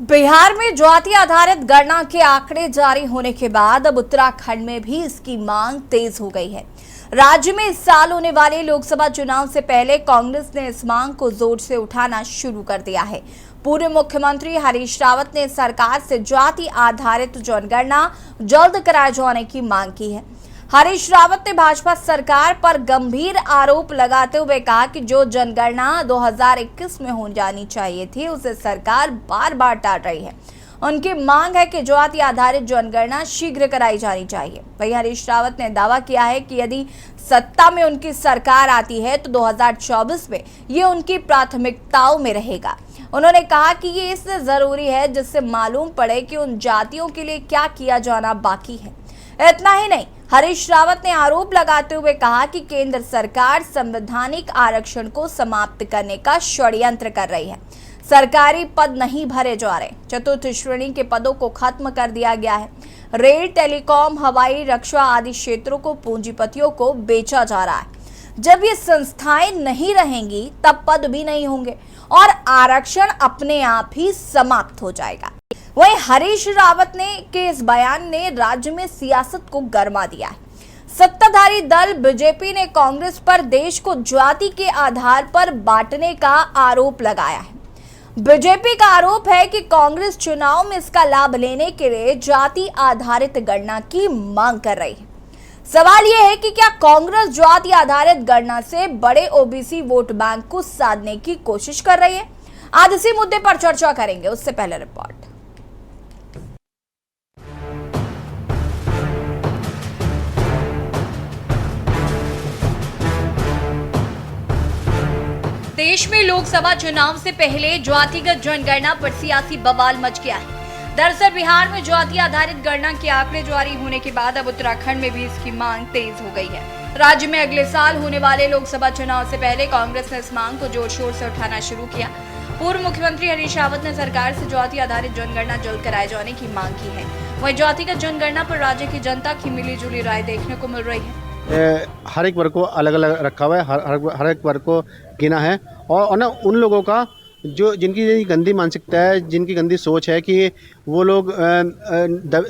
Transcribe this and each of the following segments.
बिहार में जाति आधारित गणना के आंकड़े जारी होने के बाद अब उत्तराखंड में भी इसकी मांग तेज हो गई है। राज्य में इस साल होने वाले लोकसभा चुनाव से पहले कांग्रेस ने इस मांग को जोर से उठाना शुरू कर दिया है। पूर्व मुख्यमंत्री हरीश रावत ने सरकार से जाति आधारित जनगणना जल्द कराए जाने की मांग की है। हरीश रावत ने भाजपा सरकार पर गंभीर आरोप लगाते हुए कहा कि जो जनगणना 2021 में हो जानी चाहिए थी उसे सरकार बार बार टाल रही है। उनकी मांग है कि जाति आधारित जनगणना शीघ्र कराई जानी चाहिए। वहीं हरीश रावत ने दावा किया है कि यदि सत्ता में उनकी सरकार आती है तो 2024 में ये उनकी प्राथमिकताओं में रहेगा। उन्होंने कहा कि ये इसलिए जरूरी है जिससे मालूम पड़े कि उन जातियों के लिए क्या किया जाना बाकी है। इतना ही नहीं, हरीश रावत ने आरोप लगाते हुए कहा कि केंद्र सरकार संवैधानिक आरक्षण को समाप्त करने का षड्यंत्र कर रही है। सरकारी पद नहीं भरे जा रहे, चतुर्थ श्रेणी के पदों को खत्म कर दिया गया है। रेल, टेलीकॉम, हवाई, रक्षा आदि क्षेत्रों को पूंजीपतियों को बेचा जा रहा है। जब ये संस्थाएं नहीं रहेंगी तब पद भी नहीं होंगे और आरक्षण अपने आप ही समाप्त हो जाएगा। वहीं हरीश रावत के इस बयान ने राज्य में सियासत को गरमा दिया है। सत्ताधारी दल बीजेपी ने कांग्रेस पर देश को जाति के आधार पर बांटने का आरोप लगाया है। बीजेपी का आरोप है कि कांग्रेस चुनाव में इसका लाभ लेने के लिए जाति आधारित गणना की मांग कर रही है। सवाल यह है कि क्या कांग्रेस जाति आधारित गणना से बड़े ओबीसी वोट बैंक को साधने की कोशिश कर रही है? आज इसी मुद्दे पर चर्चा करेंगे। उससे पहले रिपोर्ट। देश में लोकसभा चुनाव से पहले जातिगत जनगणना पर सियासी बवाल मच गया है। दरअसल बिहार में जाति आधारित गणना के आंकड़े जारी होने के बाद अब उत्तराखंड में भी इसकी मांग तेज हो गई है। राज्य में अगले साल होने वाले लोकसभा चुनाव से पहले कांग्रेस ने इस मांग को जोर शोर से उठाना शुरू किया। पूर्व मुख्यमंत्री हरीश रावत ने सरकार से जाति आधारित जनगणना जल्द कराए जाने की मांग की है। वहीं जातिगत जनगणना पर राज्य की जनता की मिली जुली राय देखने को मिल रही है। हर एक वर्ग को अलग अलग रखा हुआ है, हर एक वर्ग को गिना है और ना उन लोगों का जिनकी गंदी मानसिकता है, जिनकी गंदी सोच है कि वो लोग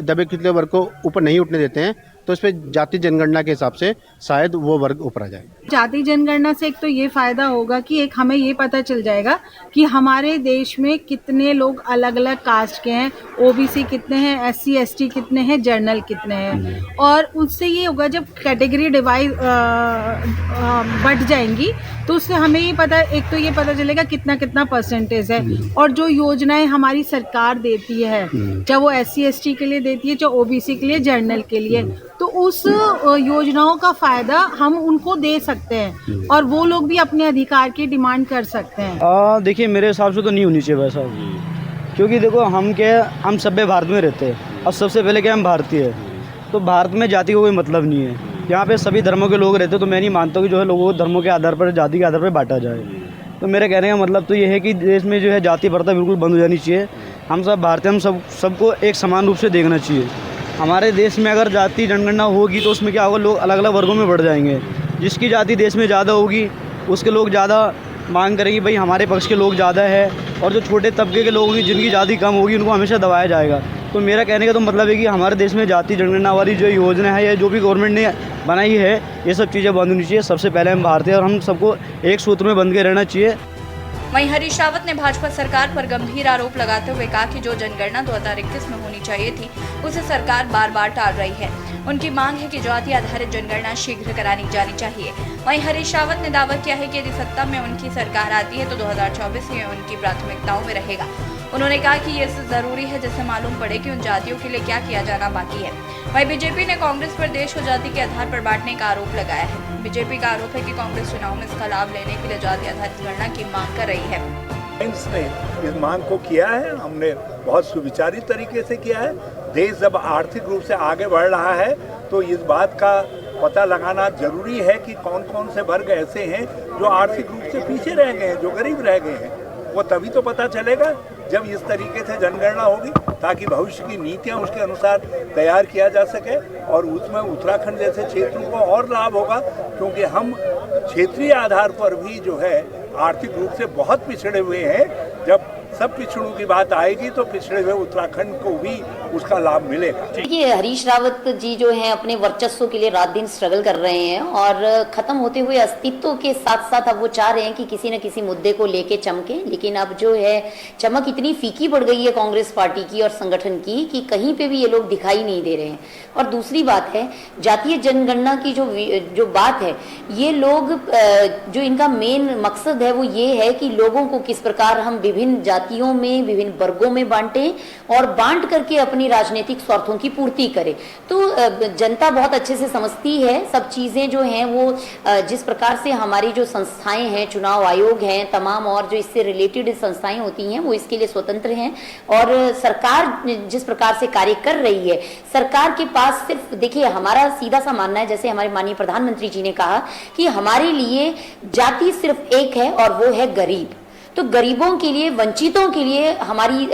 दबे कुचले वर्ग को ऊपर नहीं उठने देते हैं, तो इस पर जाति जनगणना के हिसाब से शायद वो वर्ग ऊपर आ जाए। जाति जनगणना से एक तो ये फायदा होगा कि एक हमें ये पता चल जाएगा कि हमारे देश में कितने लोग अलग अलग कास्ट के हैं, ओबीसी कितने हैं, एससी एसटी कितने हैं, जनरल कितने हैं। और उससे ये होगा जब कैटेगरी डिवाइड बढ़ जाएंगी तो उससे हमें ये पता, एक तो ये पता चलेगा कितना कितना परसेंटेज है। और जो योजनाएं हमारी सरकार देती है, चाहे वो एससी एसटी के लिए देती है, चाहे ओबीसी के लिए, जनरल के लिए, तो उस योजनाओं का फायदा हम उनको दे सकते हैं और वो लोग भी अपने अधिकार की डिमांड कर सकते हैं। देखिए, मेरे हिसाब से तो नहीं होनी चाहिए वैसा, क्योंकि देखो हम सभ्य भारत में रहते हैं और सबसे पहले क्या हम भारतीय है, तो भारत में जाति का कोई मतलब नहीं है। यहाँ पे सभी धर्मों के लोग रहते हैं, तो मैं नहीं मानता कि जो है लोगों को धर्मों के आधार पर, जाति के आधार पर बांटा जाए। तो मेरे कहने का मतलब तो ये है कि देश में जो है जाति प्रथा बिल्कुल बंद हो जानी चाहिए। हम सब भारतीय, हम सबको एक समान रूप से देखना चाहिए। हमारे देश में अगर जाति जनगणना होगी तो उसमें क्या होगा, लोग अलग अलग वर्गों में बढ़ जाएंगे। जिसकी जाति देश में ज़्यादा होगी उसके लोग ज़्यादा मांग करेंगे, भाई हमारे पक्ष के लोग ज़्यादा है, और जो छोटे तबके के लोग होंगे जिनकी जाति कम होगी उनको हमेशा दबाया जाएगा। तो मेरा कहने का तो मतलब है कि हमारे देश में जाति जनगणना वाली जो योजना है या जो भी गवर्नमेंट ने बनाई है, ये सब चीज़ें बंद होनी चाहिए। सबसे पहले हम भारतीय और हम सबको एक सूत्र में बंध के रहना चाहिए। वहीं हरीश रावत ने भाजपा सरकार पर गंभीर आरोप लगाते हुए कहा कि जो जनगणना 2021 में होनी चाहिए थी उसे सरकार बार बार टाल रही है। उनकी मांग है कि जाति आधारित जनगणना शीघ्र करानी जानी चाहिए। वहीं हरीश रावत ने दावा किया है कि यदि सत्ता में उनकी सरकार आती है तो 2024 में उनकी प्राथमिकताओं में रहेगा। उन्होंने कहा कि ये जरूरी है जिससे मालूम पड़े कि उन जातियों के लिए क्या किया जाना बाकी है। वहीं बीजेपी ने कांग्रेस पर देश को जाति के आधार पर बांटने का आरोप लगाया है। बीजेपी का आरोप है कि कांग्रेस चुनाव में इसका लाभ लेने के लिए जाति आधारित गणना की मांग कर रही है। ने इस मांग को किया है, हमने बहुत सुविचारित तरीके से किया है। देश जब आर्थिक रूप से आगे बढ़ रहा है तो इस बात का पता लगाना जरूरी है कि कौन कौन से वर्ग ऐसे हैं जो आर्थिक रूप से पीछे रह गए हैं, जो गरीब रह गए हैं। वो तभी तो पता चलेगा जब इस तरीके से जनगणना होगी, ताकि भविष्य की नीतियां उसके अनुसार तैयार किया जा सके और उसमें उत्तराखंड जैसे क्षेत्रों को और लाभ होगा, क्योंकि हम क्षेत्रीय आधार पर भी जो है आर्थिक रूप से बहुत पिछड़े हुए हैं। जब सब पिछड़ों की बात आएगी तो पिछड़े हुए उत्तराखंड को भी उसका लाभ मिलेगा। देखिए, हरीश रावत जी जो हैं अपने वर्चस्व के लिए रात दिन स्ट्रगल कर रहे हैं और खत्म होते हुए अस्तित्व के साथ साथ अब वो चाह रहे हैं कि किसी न किसी मुद्दे को लेके चमके, लेकिन अब जो है चमक इतनी फीकी पड़ गई है कांग्रेस पार्टी की और संगठन की कि कहीं पे भी ये लोग दिखाई नहीं दे रहे हैं। और दूसरी बात है जातीय जनगणना की जो बात है, ये लोग जो इनका मेन मकसद है वो ये है कि लोगों को किस प्रकार हम विभिन्न जातियों में, विभिन्न वर्गों में बांटें और बांट करके अपनी राजनीतिक स्वार्थों की पूर्ति करें। तो जनता बहुत अच्छे से समझती है सब चीज़ें जो हैं वो जिस प्रकार से हमारी जो संस्थाएं हैं, चुनाव आयोग हैं, तमाम और जो इससे रिलेटेड संस्थाएं होती हैं वो इसके लिए स्वतंत्र हैं और सरकार जिस प्रकार से कार्य कर रही है, सरकार के पास सिर्फ देखिए हमारा सीधा सा मानना है, जैसे हमारे माननीय प्रधानमंत्री जी ने कहा कि हमारे लिए जाति सिर्फ एक है और वो है गरीब। तो गरीबों के लिए, वंचितों के लिए हमारी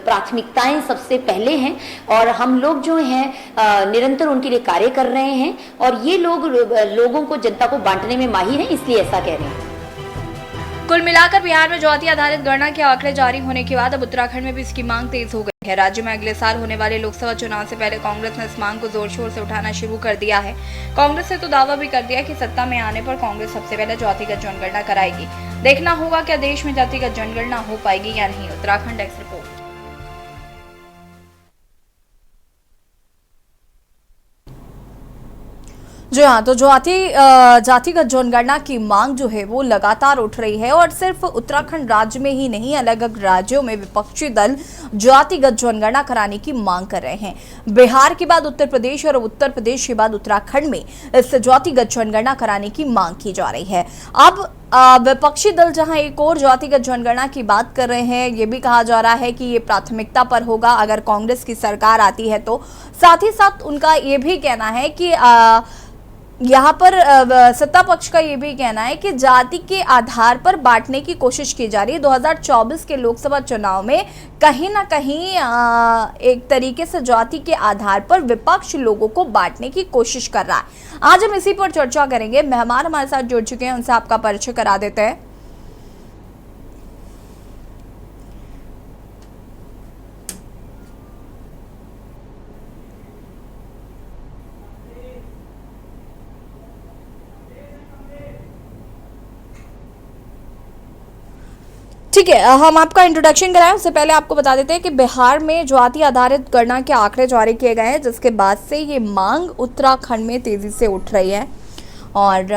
प्राथमिकताएं सबसे पहले हैं और हम लोग जो हैं निरंतर उनके लिए कार्य कर रहे हैं और ये लोगों को, जनता को बांटने में माहिर हैं, इसलिए ऐसा कह रहे हैं। कुल मिलाकर बिहार में जाति आधारित गणना के आंकड़े जारी होने के बाद अब उत्तराखंड में भी इसकी मांग तेज हो गई है। राज्य में अगले साल होने वाले लोकसभा चुनाव से पहले कांग्रेस ने इस मांग को जोर शोर से उठाना शुरू कर दिया है। कांग्रेस ने तो दावा भी कर दिया कि सत्ता में आने पर कांग्रेस सबसे पहले जातिगत जनगणना कराएगी। देखना होगा क्या देश में जातिगत जनगणना हो पाएगी या नहीं। Uttarakhand x report. जी हाँ, तो जातिगत जनगणना की मांग जो है वो लगातार उठ रही है और सिर्फ उत्तराखंड राज्य में ही नहीं, अलग अलग राज्यों में विपक्षी दल जातिगत जनगणना कराने की मांग कर रहे हैं। बिहार के बाद उत्तर प्रदेश और उत्तर प्रदेश के बाद उत्तराखंड में इस जातिगत जनगणना कराने की मांग की जा रही है। अब विपक्षी दल जहां एक और जातिगत जनगणना की बात कर रहे हैं, ये भी कहा जा रहा है कि ये प्राथमिकता पर होगा अगर कांग्रेस की सरकार आती है तो। साथ ही साथ उनका ये भी कहना है कि यहाँ पर सत्ता पक्ष का ये भी कहना है कि जाति के आधार पर बांटने की कोशिश की जा रही है। 2024 के लोकसभा चुनाव में कहीं ना कहीं एक तरीके से जाति के आधार पर विपक्ष लोगों को बांटने की कोशिश कर रहा है। आज हम इसी पर चर्चा करेंगे। मेहमान हमारे साथ जुड़ चुके हैं, उनसे आपका परिचय करा देते हैं। ठीक है, हम आपका इंट्रोडक्शन कराएं उससे पहले आपको बता देते हैं कि बिहार में जाति आधारित गणना के आंकड़े जारी किए गए हैं, जिसके बाद से ये मांग उत्तराखंड में तेजी से उठ रही है और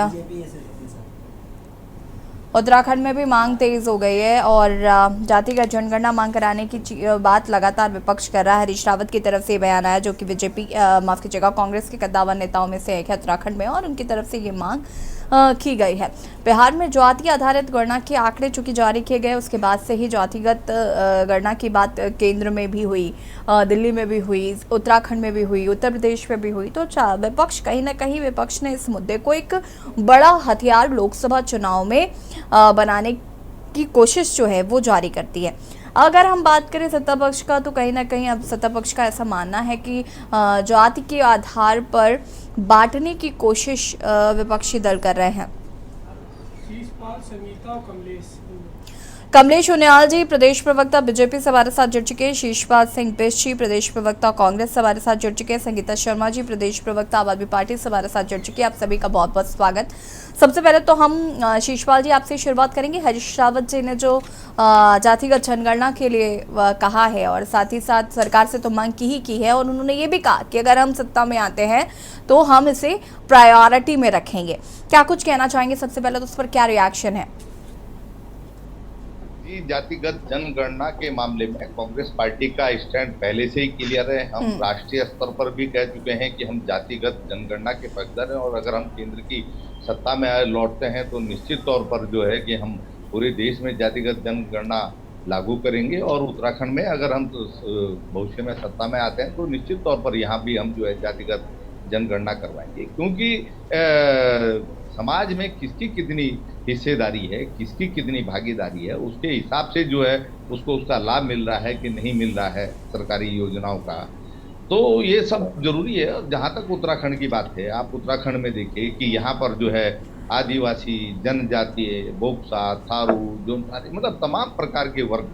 उत्तराखंड में भी मांग तेज हो गई है और जातिगत जनगणना मांग कराने की बात लगातार विपक्ष कर रहा है। हरीश रावत की तरफ से ये बयान आया, जो कि बीजेपी माफ कीजिएगा कांग्रेस के कद्दावर नेताओं में से एक है उत्तराखंड में, और उनकी तरफ से ये मांग की गई है। बिहार में जाति आधारित गणना के आंकड़े चूंकि जारी किए गए, उसके बाद से ही जातिगत गणना की बात केंद्र में भी हुई, दिल्ली में भी हुई, उत्तराखंड में भी हुई, उत्तर प्रदेश में भी हुई। तो विपक्ष कहीं ना कहीं विपक्ष ने इस मुद्दे को एक बड़ा हथियार लोकसभा चुनाव में बनाने की कोशिश जो है वो जारी करती है। अगर हम बात करें सत्ता पक्ष का, तो कहीं ना कहीं अब सत्ता पक्ष का ऐसा मानना है कि जाति के आधार पर बांटने की कोशिश विपक्षी दल कर रहे हैं। कमलेश उनियाल जी प्रदेश प्रवक्ता बीजेपी से हमारे साथ जुड़ चुके हैं, शीशपाल सिंह बिष्ट जी प्रदेश प्रवक्ता कांग्रेस से हमारे साथ जुड़ चुके हैं, संगीता शर्मा जी प्रदेश प्रवक्ता आम आदमी पार्टी से हमारे साथ जुड़ चुके हैं। आप सभी का बहुत बहुत स्वागत। सबसे पहले तो हम शीशपाल जी आपसे शुरुआत करेंगे। हरीश रावत जी ने जो जातिगत जनगणना के लिए कहा है और साथ ही साथ सरकार से तो मांग की है, और उन्होंने ये भी कहा कि अगर हम सत्ता में आते हैं तो हम इसे प्रायोरिटी में रखेंगे। क्या कुछ कहना चाहेंगे? सबसे पहले तो उस पर क्या रिएक्शन है? जी, जातिगत जनगणना के मामले में कांग्रेस पार्टी का स्टैंड पहले से ही क्लियर है। हम राष्ट्रीय स्तर पर भी कह चुके हैं कि हम जातिगत जनगणना के पक्षधर हैं, और अगर हम केंद्र की सत्ता में लौटते हैं तो निश्चित तौर पर जो है कि हम पूरे देश में जातिगत जनगणना लागू करेंगे, और उत्तराखंड में अगर हम भविष्य में सत्ता में आते हैं तो निश्चित तौर पर यहाँ भी हम जो है जातिगत जनगणना करवाएंगे। क्योंकि समाज में किसकी कितनी हिस्सेदारी है, किसकी कितनी भागीदारी है, उसके हिसाब से जो है उसको उसका लाभ मिल रहा है कि नहीं मिल रहा है सरकारी योजनाओं का, तो ये सब जरूरी है। जहाँ तक उत्तराखंड की बात है, आप उत्तराखंड में देखिए कि यहाँ पर जो है आदिवासी, जनजातीय, बोक्सा, थारू, जोनसारी, मतलब तमाम प्रकार के वर्ग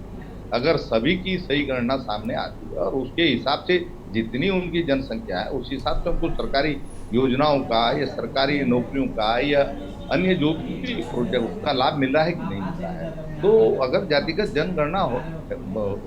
अगर सभी की सही गणना सामने आती है और उसके हिसाब से जितनी उनकी जनसंख्या है उस हिसाब से उनको सरकारी योजनाओं का या सरकारी नौकरियों का या अन्य जो भी प्रोजेक्ट उसका लाभ मिल रहा है कि नहीं मिल रहा है। तो अगर जातिगत जनगणना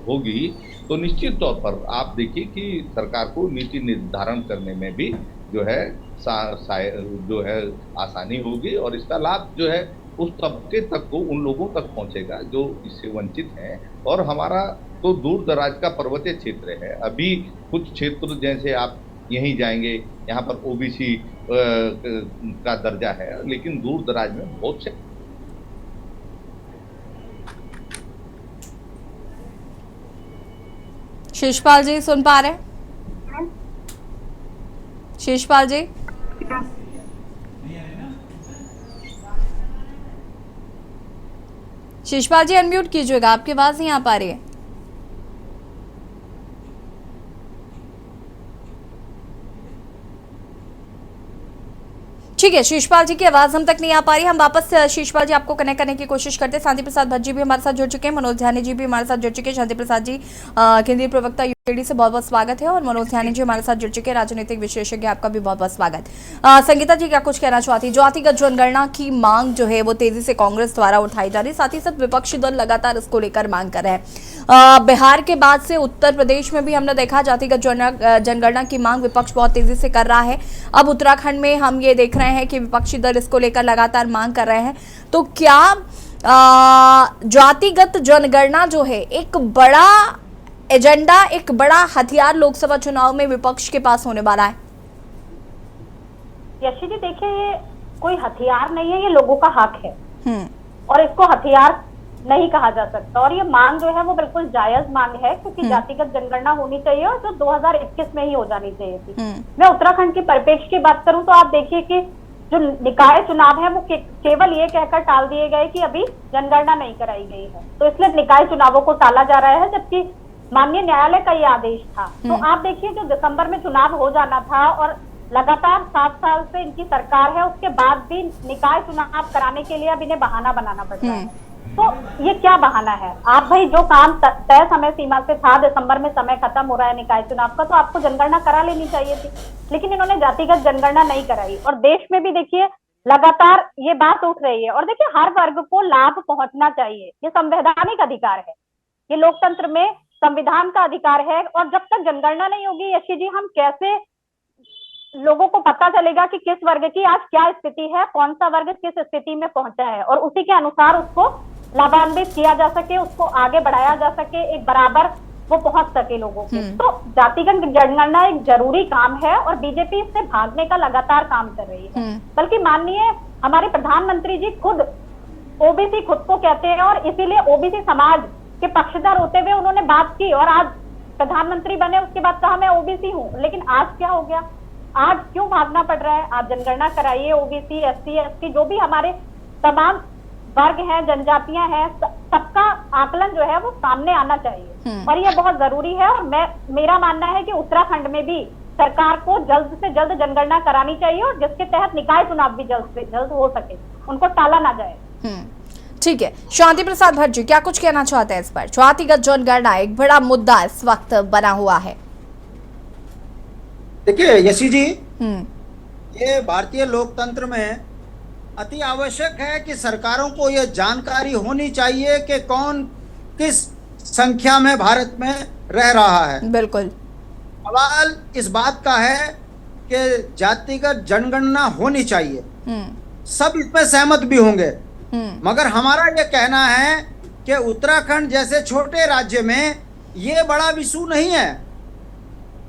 होगी तो निश्चित तौर पर आप देखिए कि सरकार को नीति निर्धारण करने में भी जो है जो है आसानी होगी और इसका लाभ जो है उस तबके तक को उन लोगों तक पहुंचेगा जो इससे वंचित हैं। और हमारा तो दूर दराज का पर्वतीय क्षेत्र है, अभी कुछ क्षेत्र जैसे आप यहीं जाएंगे यहाँ पर ओबीसी का दर्जा है, लेकिन दूर दराज में बहुत से शिषपाल जी सुन पा रहे हैं? शिषपाल जी शिषपाल जी अनम्यूट कीजिएगा, आपकी आवाज नहीं आ पा रही है। ठीक है, शिषपाल जी की आवाज हम तक नहीं आ पा रही। हम वापस शिषपाल जी आपको कनेक्ट करने की कोशिश करते हैं। शांति प्रसाद भट्ट जी भी हमारे साथ जुड़ चुके हैं, मनोज ध्यानी जी भी हमारे साथ जुड़ चुके हैं। शांति प्रसाद जी केंद्रीय प्रवक्ता यूजेडी से बहुत बहुत स्वागत है और मनोज ध्यानी जी हमारे साथ जुड़ चुके हैं, राजनीतिक विशेषज्ञ, आपका भी बहुत बहुत स्वागत। संगीता जी क्या कुछ कहना चाहती है? जातिगत जनगणना की मांग जो है वो तेजी से कांग्रेस द्वारा उठाई जा रही है, साथ ही साथ विपक्षी दल लगातार इसको लेकर मांग कर रहे हैं। बिहार के बाद से उत्तर प्रदेश में भी हमने देखा जातिगत जनगणना की मांग विपक्ष बहुत तेजी से कर रहा है। अब उत्तराखंड में हम ये देख रहे हैं कि विपक्षी दल इसको लेकर लगातार मांग कर रहे हैं। तो क्या जातिगत जनगणना जो है एक बड़ा एजेंडा, एक बड़ा हथियार लोकसभा चुनाव में विपक्ष के पास होने वाला है? यशी जी देखिए, ये कोई हथियार नहीं है, ये लोगों का हक है और इसको हथियार नहीं कहा जा सकता। और ये मांग जो है वो बिल्कुल जायज मांग है, क्योंकि जातिगत जनगणना होनी चाहिए और जो 2021 में ही हो जानी चाहिए थी। मैं उत्तराखंड की परिप्रेक्ष्य की बात करूं तो आप देखिए कि जो निकाय चुनाव है वो केवल ये कहकर टाल दिए गए कि अभी जनगणना नहीं कराई गई है, तो इसलिए निकाय चुनावों को टाला जा रहा है, जबकि माननीय न्यायालय का ये आदेश था। तो आप देखिए, जो दिसंबर में चुनाव हो जाना था और लगातार 7 साल से इनकी सरकार है, उसके बाद भी निकाय चुनाव कराने के लिए अब इन्हें बहाना बनाना पड़ रहा है। तो ये क्या बहाना है? आप भाई जो काम तय समय सीमा से था, दिसंबर में समय खत्म हो रहा है निकाय चुनाव का, तो आपको जनगणना करा लेनी चाहिए थी, लेकिन इन्होंने जातिगत जनगणना नहीं कराई। और देश में भी देखिए लगातार ये बात उठ रही है। और देखिए, हर वर्ग को लाभ पहुंचना चाहिए, ये संवैधानिक अधिकार है, ये लोकतंत्र में संविधान का अधिकार है। और जब तक जनगणना नहीं होगी यशी जी, हम कैसे लोगों को पता चलेगा कि किस वर्ग की आज क्या स्थिति है, कौन सा वर्ग किस स्थिति में पहुंचा है, और उसी के अनुसार उसको लाभान्वित किया जा सके, उसको आगे बढ़ाया जा सके, एक बराबर वो पहुंच सके लोगों के। तो जातिगत जनगणना एक जरूरी काम है और बीजेपी इससे भागने का लगातार काम कर रही है। बल्कि माननीय हमारे प्रधानमंत्री जी खुद ओबीसी खुद को कहते हैं और इसीलिए ओबीसी समाज के पक्षधर होते हुए उन्होंने बात की और आज प्रधानमंत्री बने, उसके बाद कहा मैं ओबीसी हूँ। लेकिन आज क्या हो गया? आज क्यों भागना पड़ रहा है? आप जनगणना कराइए, ओबीसी, एससी, एसटी जो भी हमारे तमाम वर्ग हैं, जनजातियां हैं, सबका आकलन जो है वो सामने आना चाहिए और ये बहुत जरूरी है। और मेरा मानना है कि उत्तराखंड में भी सरकार को जल्द से जल्द जनगणना करानी चाहिए और जिसके तहत निकाय चुनाव भी जल्द से जल्द हो सके, उनको टाला ना जाए। ठीक है, शांति प्रसाद भट्ट जी क्या कुछ कहना चाहते हैं इस पर? जातिगत जनगणना एक बड़ा मुद्दा इस वक्त बना हुआ है। देखिए यशी जी, ये भारतीय लोकतंत्र में अति आवश्यक है कि सरकारों को यह जानकारी होनी चाहिए कि कौन किस संख्या में भारत में रह रहा है। बिल्कुल, सवाल इस बात का है कि जातिगत जनगणना होनी चाहिए, सब इस पर सहमत भी होंगे, मगर हमारा यह कहना है कि उत्तराखंड जैसे छोटे राज्य में ये बड़ा इशू नहीं है।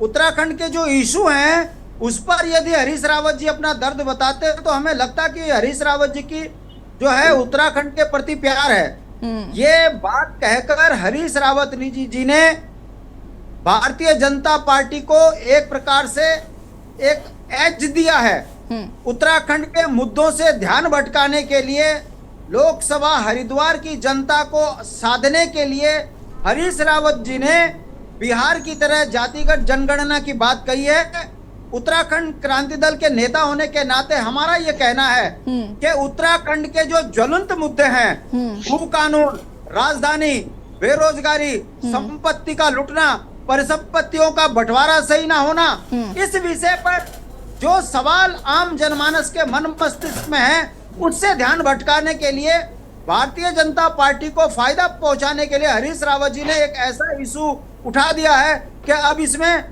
उत्तराखंड के जो इशू हैं उस पर यदि हरीश रावत जी अपना दर्द बताते हैं तो हमें लगता कि हरीश रावत जी की जो है उत्तराखंड के प्रति प्यार है। ये बात कहकर हरीश रावत जी ने भारतीय जनता पार्टी को एक प्रकार से एक एज दिया है। उत्तराखंड के मुद्दों से ध्यान भटकाने के लिए, लोकसभा हरिद्वार की जनता को साधने के लिए हरीश रावत जी ने बिहार की तरह जातिगत जनगणना की बात कही है। उत्तराखंड क्रांति दल के नेता होने के नाते हमारा ये कहना है कि उत्तराखंड के जो ज्वलंत मुद्दे हैं, भू कानून, राजधानी, बेरोजगारी, संपत्ति का लुटना, परिसंपत्तियों का बंटवारा सही ना होना, इस विषय पर जो सवाल आम जनमानस के मन मस्तिष्क में है उससे ध्यान भटकाने के लिए भारतीय जनता पार्टी को फायदा पहुंचाने के लिए हरीश रावत जी ने एक ऐसा इशू उठा दिया है कि अब इसमें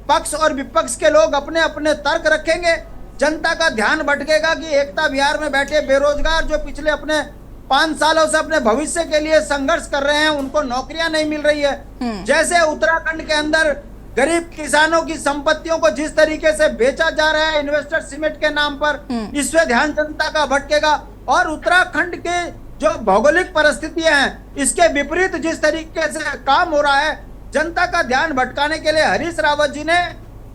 पक्ष और विपक्ष के लोग अपने अपने तर्क रखेंगे। जनता का ध्यान भटकेगा कि एकता विहार में बैठे बेरोजगार जो पिछले अपने 5 सालों से अपने भविष्य के लिए संघर्ष कर रहे हैं उनको नौकरियां नहीं मिल रही है। जैसे उत्तराखंड के अंदर गरीब किसानों की संपत्तियों को जिस तरीके से बेचा जा रहा है इन्वेस्टर सीमेंट के नाम पर, इससे ध्यान जनता का भटकेगा। और उत्तराखंड के जो भौगोलिक परिस्थितियां हैं इसके विपरीत जिस तरीके से काम हो रहा है, जनता का ध्यान भटकाने के लिए हरीश रावत जी ने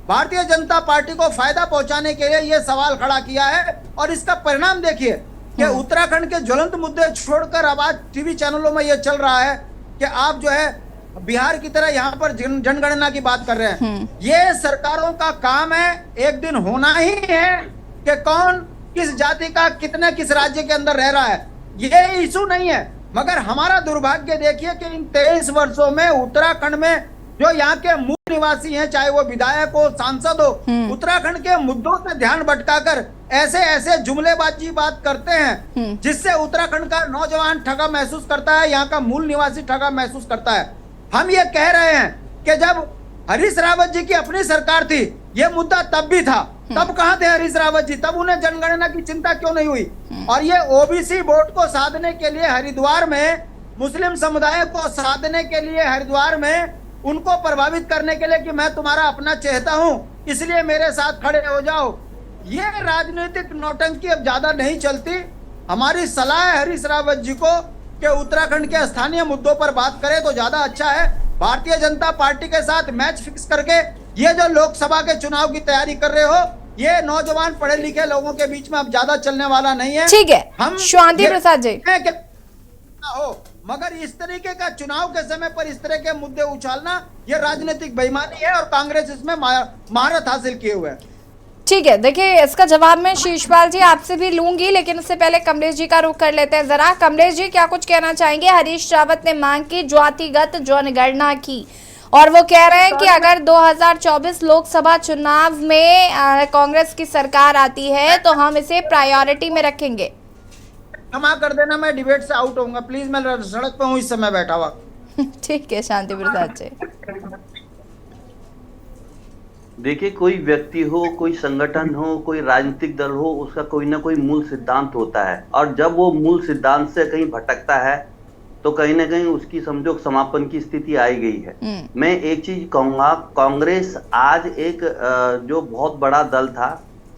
भारतीय जनता पार्टी को फायदा पहुंचाने के लिए ये सवाल खड़ा किया है। और इसका परिणाम देखिए कि उत्तराखंड के ज्वलंत मुद्दे छोड़कर अब आज टीवी चैनलों में ये चल रहा है कि आप जो है बिहार की तरह यहाँ पर जनगणना की बात कर रहे हैं। ये सरकारों का काम है, एक दिन होना ही है कि कौन किस जाति का कितने किस राज्य के अंदर रह रहा है, ये इशू नहीं है। मगर हमारा दुर्भाग्य देखिए कि इन 23 वर्षों में उत्तराखंड में जो यहाँ के मूल निवासी हैं, चाहे वो विधायक हो, सांसद हो, उत्तराखंड के मुद्दों से ध्यान भटकाकर ऐसे ऐसे जुमलेबाजी बात करते हैं जिससे उत्तराखंड का नौजवान ठगा महसूस करता है, यहाँ का मूल निवासी ठगा महसूस करता है। हम ये कह रहे हैं कि जब हरीश रावत जी की अपनी सरकार थी ये मुद्दा तब भी था, तब कहाँ थे हरीश रावत जी, तब उन्हें जनगणना की चिंता क्यों नहीं हुई। और ये ओबीसी वोट को साधने के लिए हरिद्वार में, मुस्लिम समुदाय को साधने के लिए हरिद्वार में, उनको प्रभावित करने के लिए कि मैं तुम्हारा अपना चहेता हूं इसलिए मेरे साथ खड़े हो जाओ, ये राजनीतिक नौटंकी अब ज्यादा नहीं चलती। हमारी सलाह है हरीश रावत जी को कि उत्तराखंड के स्थानीय मुद्दों पर बात करें तो ज्यादा अच्छा है। भारतीय जनता पार्टी के साथ मैच फिक्स करके ये जो लोकसभा के चुनाव की तैयारी कर रहे हो, ये नौजवान पढ़े लिखे लोगों के बीच में अब ज्यादा चलने वाला नहीं है। ठीक है, हम शांति प्रसाद जी हो, मगर इस तरीके का चुनाव के समय पर इस तरह के मुद्दे उछालना ये राजनीतिक बेईमानी है और कांग्रेस इसमें महारत हासिल किए हुए है। ठीक है, देखिए इसका जवाब मैं शीशपाल जी आपसे भी लूंगी, लेकिन उससे पहले कमलेश जी का रुख कर लेते हैं। जरा कमलेश जी क्या कुछ कहना चाहेंगे? हरीश रावत ने मांग की जातिगत जनगणना की और वो कह रहे हैं कि अगर 2024 लोकसभा चुनाव में कांग्रेस की सरकार आती है तो हम इसे प्रायोरिटी में रखेंगे। क्षमा कर देना, मैं डिबेट से आउट होऊंगा प्लीज, मैं सड़क पे हूँ इस समय बैठा हुआ। ठीक है शांति प्रसाद जी। देखिए, कोई व्यक्ति हो, कोई संगठन हो, कोई राजनीतिक दल हो, उसका कोई ना कोई मूल सिद्धांत होता है और जब वो मूल सिद्धांत से कहीं भटकता है तो कहीं ना कहीं उसकी समझो समापन की स्थिति आई गई है। मैं एक चीज कहूंगा, कांग्रेस आज एक जो बहुत बड़ा दल था,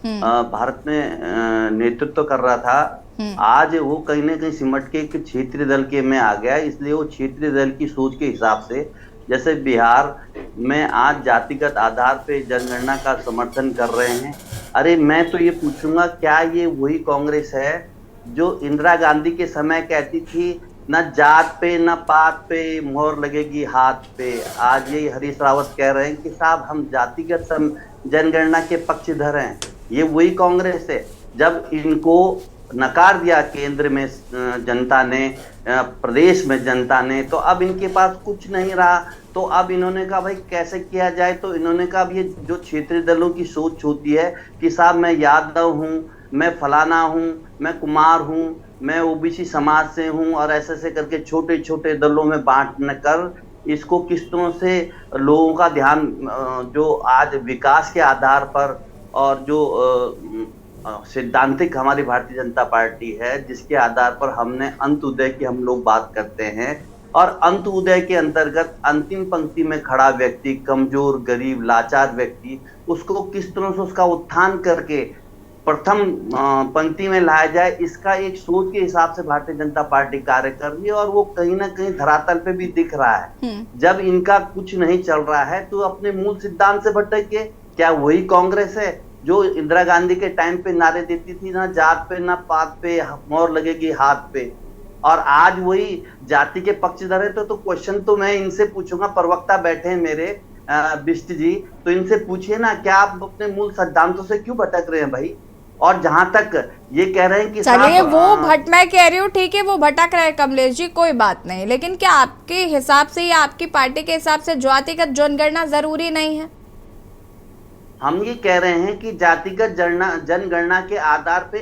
भारत में नेतृत्व कर रहा था, आज वो कहीं ना कहीं सिमट के एक क्षेत्रीय दल के में आ गया। इसलिए वो क्षेत्रीय दल की सोच के हिसाब से, जैसे बिहार में आज जातिगत आधार पे जनगणना का समर्थन कर रहे हैं। अरे मैं तो ये पूछूंगा, क्या ये वही कांग्रेस है जो इंदिरा गांधी के समय कहती थी न जात पे न पात पे मोहर लगेगी हाथ पे? आज ये हरीश रावत कह रहे हैं कि साहब हम जातिगत जनगणना के पक्षधर हैं। ये वही कांग्रेस है। जब इनको नकार दिया केंद्र में जनता ने, प्रदेश में जनता ने, तो अब इनके पास कुछ नहीं रहा। तो अब इन्होंने कहा भाई कैसे किया जाए, तो इन्होंने कहा अब ये जो क्षेत्रीय दलों की सोच होती है कि साहब मैं यादव हूँ, मैं फलाना हूँ, मैं कुमार हूँ, मैं ओबीसी समाज से हूँ, और ऐसे ऐसे करके छोटे छोटे दलों में बांटने कर इसको किस तरह से लोगों का ध्यान जो आज विकास के आधार पर और जो सिद्धांतिक हमारी भारतीय जनता पार्टी है जिसके आधार पर हमने अंत्योदय की हम लोग बात करते हैं, और अंत्योदय के अंतर्गत अंतिम पंक्ति में खड़ा व्यक्ति, कमजोर, गरीब, लाचार व्यक्ति, उसको किस तरह से उसका उत्थान करके प्रथम पंक्ति में लाया जाए, इसका एक सोच के हिसाब से भारतीय जनता पार्टी कार्य कर रही है। और वो कहीं ना कहीं धरातल पे भी दिख रहा है। जब इनका कुछ नहीं चल रहा है तो अपने मूल सिद्धांत से भटक के, क्या वही कांग्रेस है जो इंदिरा गांधी के टाइम पे नारे देती थी ना जात पे ना पात पे मोहर लगेगी हाथ पे, और आज वही जाति के पक्षधर है? तो क्वेश्चन तो मैं इनसे पूछूंगा, प्रवक्ता बैठे हैं मेरे बिष्ट जी, तो इनसे पूछिए ना, क्या आप अपने मूल सिद्धांतों से क्यों भटक रहे हैं भाई? और जहां तक ये कह रहे हैं कि चलिए वो मैं कह रही हूँ ठीक है, वो भटक रहे हैं कमलेश जी, कोई बात नहीं, लेकिन क्या आपके हिसाब से या आपकी पार्टी के हिसाब से जातिगत जनगणना जरूरी नहीं है? हम ये कह रहे हैं कि जातिगत जनगणना के आधार पे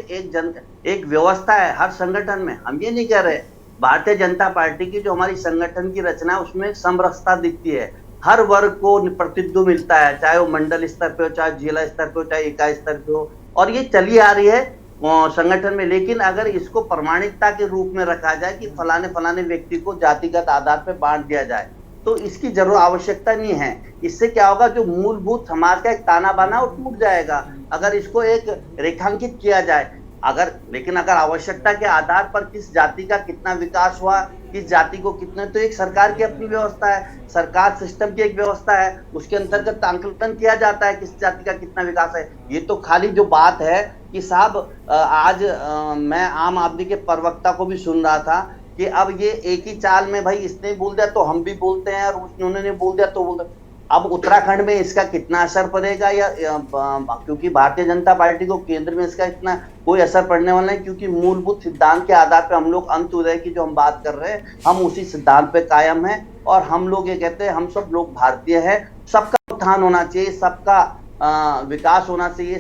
एक व्यवस्था है हर संगठन में। हम ये नहीं कह रहे, भारतीय जनता पार्टी की जो हमारी संगठन की रचना है उसमें समरसता दिखती है, हर वर्ग को प्रतिनिधित्व मिलता है, चाहे वो मंडल स्तर पे हो, चाहे जिला स्तर पे हो, चाहे इकाई स्तर पे हो, और ये चली आ रही है संगठन में। लेकिन अगर इसको प्रमाणिकता के रूप में रखा जाए कि फलाने व्यक्ति को जातिगत आधार पर बांट दिया जाए, तो इसकी जरूर आवश्यकता नहीं है। इससे क्या होगा, जो मूलभूत समाज का एक ताना बाना वो टूट जाएगा अगर इसको एक रेखांकित किया जाए। लेकिन अगर आवश्यकता के आधार पर किस जाति का कितना विकास हुआ, किस जाति को कितने, तो एक सरकार की अपनी व्यवस्था है, सरकार सिस्टम की एक व्यवस्था है, उसके अंतर्गत आंकलन किया जाता है किस जाति का कितना विकास है। ये तो खाली जो बात है कि साहब आज मैं आम आदमी के प्रवक्ता को भी सुन रहा था कि अब ये एक ही चाल में भाई इसने बोल दिया तो हम भी बोलते हैं, और उन्होंने बोल दिया तो बोलते। अब उत्तराखंड में इसका कितना असर पड़ेगा या क्योंकि भारतीय जनता पार्टी को केंद्र में इसका इतना कोई असर पड़ने वाला नहीं, क्योंकि मूलभूत सिद्धांत के आधार पर हम लोग अंत्योदय की जो हम बात कर रहे हैं हम उसी सिद्धांत पे कायम हैं। और हम लोग ये कहते हैं हम सब लोग भारतीय हैं, सबका उत्थान होना चाहिए, सबका विकास होना चाहिए,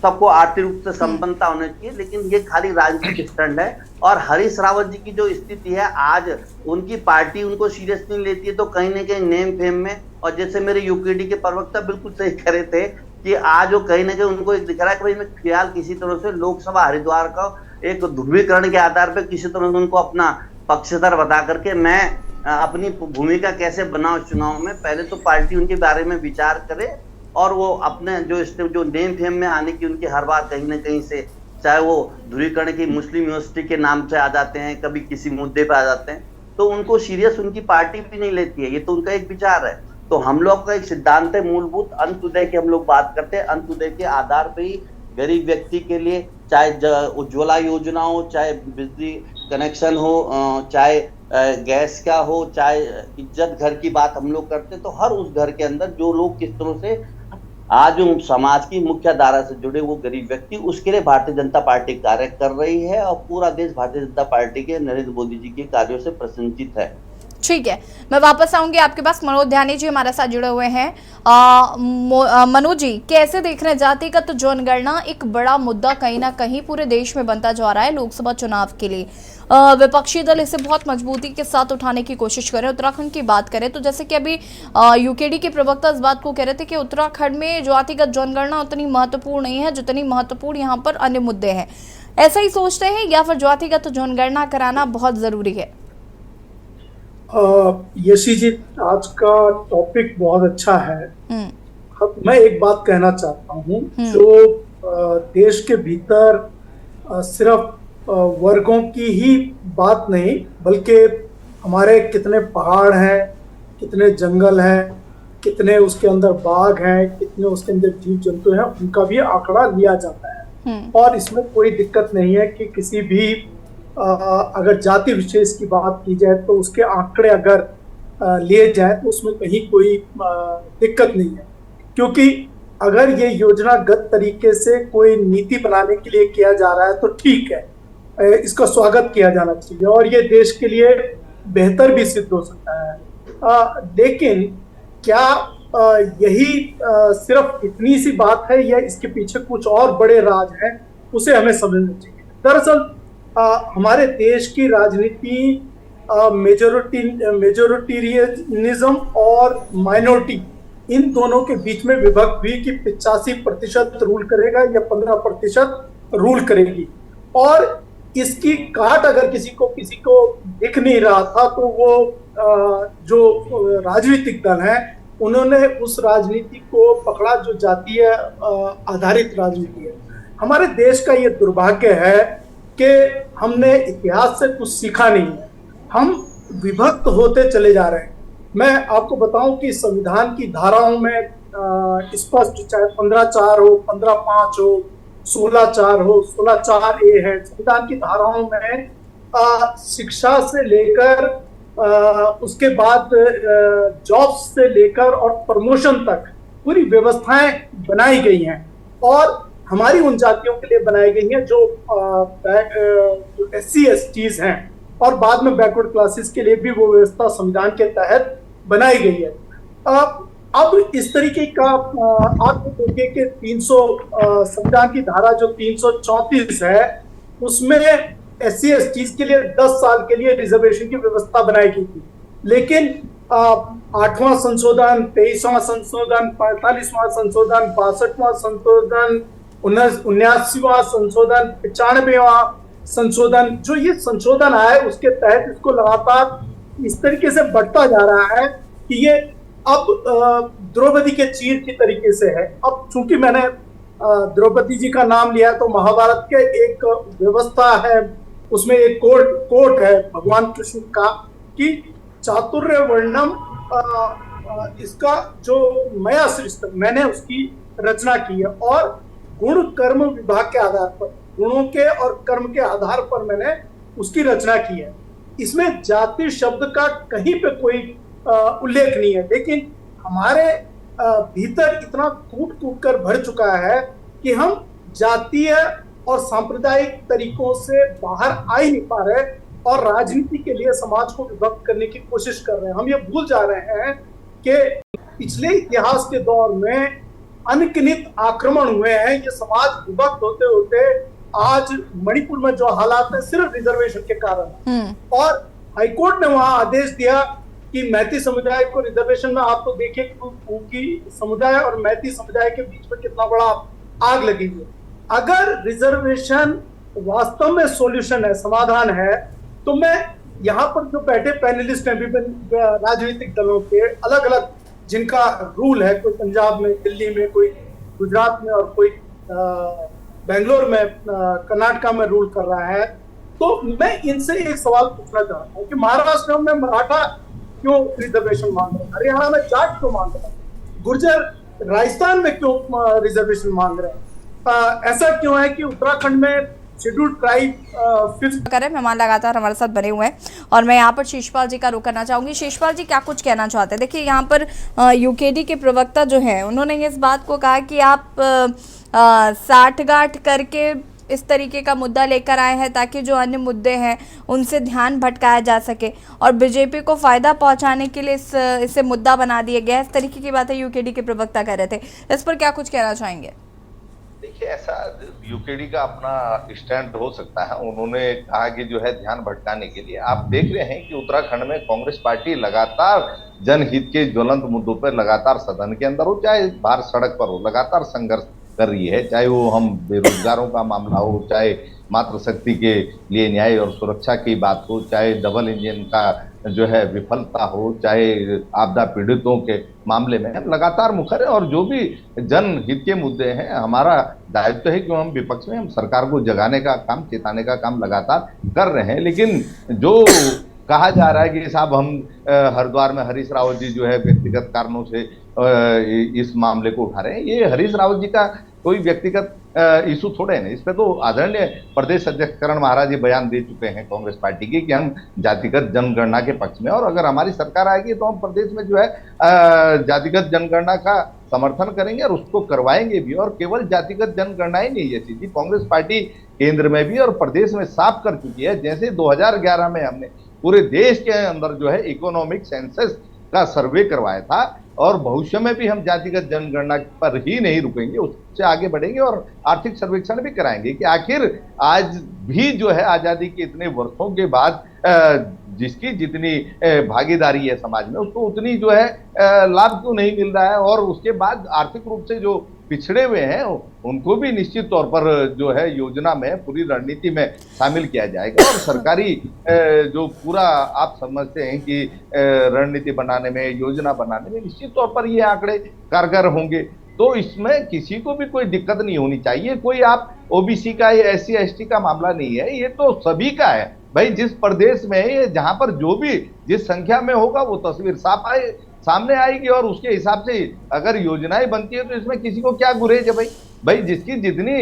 सबको आर्थिक रूप से संपन्नता होनी चाहिए। लेकिन ये खाली राजनीतिक स्टंट है। और हरीश रावत जी की जो स्थिति है आज, उनकी पार्टी उनको सीरियस नहीं लेती है, तो कहीं ना कहीं नेम फेम में, और जैसे मेरे यूकेडी के प्रवक्ता बिल्कुल सही कह रहे थे कि आज वो कहीं ना कहीं उनको एक दिख रहा है कि भाई मैं फिलहाल किसी तरह से लोकसभा हरिद्वार का एक ध्रुवीकरण के आधार पर किसी तरह से उनको अपना पक्षधर बता करके मैं अपनी भूमिका कैसे बनाऊं चुनाव में। पहले तो पार्टी उनके बारे में विचार करे और वो अपने जो नेम फेम में आने की उनकी हर बार कहीं ना कहीं से, चाहे वो ध्रुवीकरण की मुस्लिम यूनिवर्सिटी के नाम से आ जाते हैं, कभी किसी मुद्दे पे आ जाते हैं, तो उनको सीरियस उनकी पार्टी भी नहीं लेती है। ये तो उनका एक विचार है। तो हम लोग का एक सिद्धांत है मूलभूत अंत्योदय की, हम लोग बात करते हैं अंत्योदय के आधार पर ही गरीब व्यक्ति के लिए, चाहे उज्ज्वला योजना हो, चाहे बिजली कनेक्शन हो, चाहे गैस का हो, चाहे इज्जत घर की बात हम लोग करते, तो हर उस घर के अंदर जो लोग किस तरह से आज समाज की मुख्य धारा से जुड़े वो गरीब व्यक्ति, उसके लिए भारतीय जनता पार्टी कार्य कर रही है और पूरा देश भारतीय जनता पार्टी के नरेंद्र मोदी जी के कार्यों से प्रशंसित है। ठीक है, मैं वापस आऊंगी आपके पास। मनोज ध्यानी जी हमारे साथ जुड़े हुए हैं। मनोज जी, कैसे देख रहे हैं जातिगत जनगणना? एक बड़ा मुद्दा कहीं ना कहीं पूरे देश में बनता जा रहा है लोकसभा चुनाव के लिए। विपक्षी दल इसे बहुत मजबूती के साथ उठाने की कोशिश कर रहे हैं। उत्तराखंड की बात करें तो जैसे कि अभी यूकेडी के प्रवक्ता इस बात को कह रहे थे कि उत्तराखंड में जातिगत जनगणना उतनी महत्वपूर्ण नहीं है जितनी महत्वपूर्ण यहाँ पर अन्य मुद्दे हैं। ऐसा ही सोचते हैं या फिर जातिगत जनगणना कराना बहुत जरूरी है? यशी जी, आज का टॉपिक बहुत अच्छा है। मैं एक बात कहना चाहता हूँ, जो देश के भीतर सिर्फ वर्गों की ही बात नहीं, बल्कि हमारे कितने पहाड़ हैं, कितने जंगल हैं, कितने उसके अंदर बाघ हैं, कितने उसके अंदर जीव जंतु हैं, उनका भी आंकड़ा लिया जाता है। और इसमें कोई दिक्कत नहीं है कि किसी भी अगर जाति विशेष की बात की जाए तो उसके आंकड़े अगर लिए जाए तो उसमें कहीं कोई दिक्कत नहीं है, क्योंकि अगर ये योजनागत तरीके से कोई नीति बनाने के लिए किया जा रहा है तो ठीक है, इसका स्वागत किया जाना चाहिए और ये देश के लिए बेहतर भी सिद्ध हो सकता है। लेकिन क्या यही सिर्फ इतनी सी बात है या इसके पीछे कुछ और बड़े राज हैं, उसे हमें समझना चाहिए। दरअसल हमारे देश की राजनीति मेजोरिटेरियनिज्म और माइनॉरिटी, इन दोनों के बीच में विभक्त हुई कि 85% रूल करेगा या 15% रूल करेगी। और इसकी काट अगर किसी को दिख नहीं रहा था तो वो जो राजनीतिक दल हैं उन्होंने उस राजनीति को पकड़ा जो जातीय आधारित राजनीति है। हमारे देश का ये दुर्भाग्य है कि हमने इतिहास से कुछ सीखा नहीं है, हम विभक्त होते चले जा रहे हैं। मैं आपको बताऊं कि संविधान की धाराओं में स्पष्ट, चाहे 15(4) हो, 15(5) हो, 16(4) हो, 16(4)A है, संविधान की धाराओं में शिक्षा से लेकर उसके बाद जॉब्स से लेकर और प्रमोशन तक पूरी व्यवस्थाएं बनाई गई हैं। और हमारी उन जातियों के लिए बनाई गई हैं जो SC/STs हैं, और बाद में बैकवर्ड क्लासेस के लिए भी वो व्यवस्था संविधान के तहत बनाई गई है। अब इस तरीके का आप देखिए कि 300 संविधान की धारा जो 334 है उसमें SC/STs के लिए 10 साल के लिए रिजर्वेशन की व्यवस्था बनाई गई थी, लेकिन 8वां संशोधन, 23वां संशोधन, 45वां संशोधन, 62वां संशोधन, 79वां संशोधन, 95वां संशोधन, जो ये संशोधन आए उसके तहत इसको लगातार इस तरीके से बढ़ता जा रहा है कि ये अब द्रौपदी के चीर की तरीके से है। अब चूंकि मैंने द्रौपदी जी का नाम लिया तो महाभारत के एक व्यवस्था है, उसमें एक कोट है भगवान कृष्ण का कि चातुर्य वर्णम, इसका जो नया सृष्टि मैंने उसकी रचना की है, और गुण कर्म विभाग के आधार पर, गुणों के और कर्म के आधार पर मैंने उसकी रचना की है। इसमें जाति शब्द का कहीं पे कोई उल्लेख नहीं है, लेकिन हमारे भीतर इतना कूट कर भर चुका है कि हम जातीय और सांप्रदायिक तरीकों से बाहर आ ही नहीं पा रहे और राजनीति के लिए समाज को विभक्त करने की कोशिश कर रहे हैं। हम ये भूल जा रहे हैं कि पिछले इतिहास के दौर में अनगिनत आक्रमण हुए हैं, ये समाज विभक्त होते होते आज मणिपुर में जो हालात है सिर्फ रिजर्वेशन के कारण, और हाईकोर्ट ने वहां आदेश दिया कि मैती समुदाय को रिजर्वेशन में, आप तो देखिए कुकी समुदाय और मैती समुदाय के बीच में कितना बड़ा आग लगी हुई है। अगर रिजर्वेशन वास्तव में सॉल्यूशन है, समाधान है, तो मैं यहाँ पर जो बैठे पैनलिस्ट हैं विभिन्न राजनीतिक दलों के अलग अलग जिनका रूल है, कोई पंजाब में, दिल्ली में, कोई गुजरात में और कोई बेंगलोर में, कर्नाटका में रूल कर रहा है, तो मैं इनसे एक सवाल पूछना चाहता हूँ कि महाराष्ट्र में मराठा क्यों रिजर्वेशन मांग रहे हैं, हरियाणा में जाट क्यों मांग रहे हैं, गुर्जर राजस्थान में क्यों रिजर्वेशन मांग रहे हैं, ऐसा क्यों है कि उत्तराखंड में शेड्यूल्ड ट्राइब करें। मेहमान लगातार हमारे साथ बने हुए हैं और मैं यहाँ पर शिषपाल जी का रुख करना चाहूंगी। शिषपाल जी क्या कुछ कहना चाहते हैं? देखिए यहाँ पर यूकेडी के प्रवक्ता जो हैं उन्होंने इस बात को कहा कि आप साठगांठ करके इस तरीके का मुद्दा लेकर आए हैं ताकि जो अन्य मुद्दे हैं उनसे ध्यान भटकाया जा सके और बीजेपी को फायदा पहुंचाने के लिए इसे मुद्दा बना दिया गया है। इस तरीके की बातें यूकेडी के प्रवक्ता कर रहे थे, इस पर क्या कुछ कहना चाहेंगे? देखिए, ऐसा यूकेडी का अपना स्टैंड हो सकता है। उन्होंने कहा कि जो है ध्यान भटकाने के लिए, आप देख रहे हैं कि उत्तराखंड में कांग्रेस पार्टी लगातार जनहित के ज्वलंत मुद्दों पर लगातार सदन के अंदर हो चाहे बाहर सड़क पर हो लगातार संघर्ष कर रही है, चाहे वो हम बेरोजगारों का मामला हो, चाहे मातृशक्ति के लिए न्याय और सुरक्षा की बात हो, चाहे डबल इंजन का जो है विफलता हो, चाहे आपदा पीड़ितों के मामले में हम लगातार मुखर हैं। और जो भी जनहित के मुद्दे हैं, हमारा दायित्व है कि हम विपक्ष में हम सरकार को जगाने का काम, चेताने का काम लगातार कर रहे हैं। लेकिन जो कहा जा रहा है कि साहब हम हरिद्वार में हरीश रावत जी जो है व्यक्तिगत कारणों से इस मामले को उठा रहे हैं, ये हरीश रावत जी का कोई व्यक्तिगत इशू थोड़े हैं। इस पे तो आदरणीय प्रदेश अध्यक्ष करण महाराज जी बयान दे चुके हैं कांग्रेस पार्टी के कि हम जातिगत जनगणना के पक्ष में, और अगर हमारी सरकार आएगी तो हम प्रदेश में जो है जातिगत जनगणना का समर्थन करेंगे और उसको करवाएंगे भी। और केवल जातिगत जनगणना ही नहीं है चीज, कांग्रेस पार्टी केंद्र में भी और प्रदेश में साफ कर चुकी है। जैसे 2011 में हमने पूरे देश के अंदर जो है इकोनॉमिक सेंसस का सर्वे करवाया था, और भविष्य में भी हम जातिगत जनगणना पर ही नहीं रुकेंगे, उससे आगे बढ़ेंगे और आर्थिक सर्वेक्षण भी कराएंगे कि आखिर आज भी जो है आजादी के इतने वर्षों के बाद जिसकी जितनी भागीदारी है समाज में उसको उतनी जो है लाभ क्यों नहीं मिल रहा है, और उसके बाद आर्थिक रूप से जो पिछड़े हुए हैं उनको भी निश्चित तौर पर जो है योजना में, पूरी रणनीति में शामिल किया जाएगा। और सरकारी जो पूरा आप समझते हैं कि रणनीति बनाने में, योजना बनाने में निश्चित तौर पर ये आंकड़े कारगर होंगे, तो इसमें किसी को भी कोई दिक्कत नहीं होनी चाहिए। कोई आप ओबीसी का या SC/ST का मामला नहीं है, ये तो सभी का है भाई। जिस प्रदेश में जहां पर जो भी जिस संख्या में होगा वो तस्वीर सामने आएगी और उसके हिसाब से अगर योजनाएं बनती है तो इसमें किसी को क्या गुरेज है भाई जिसकी जितनी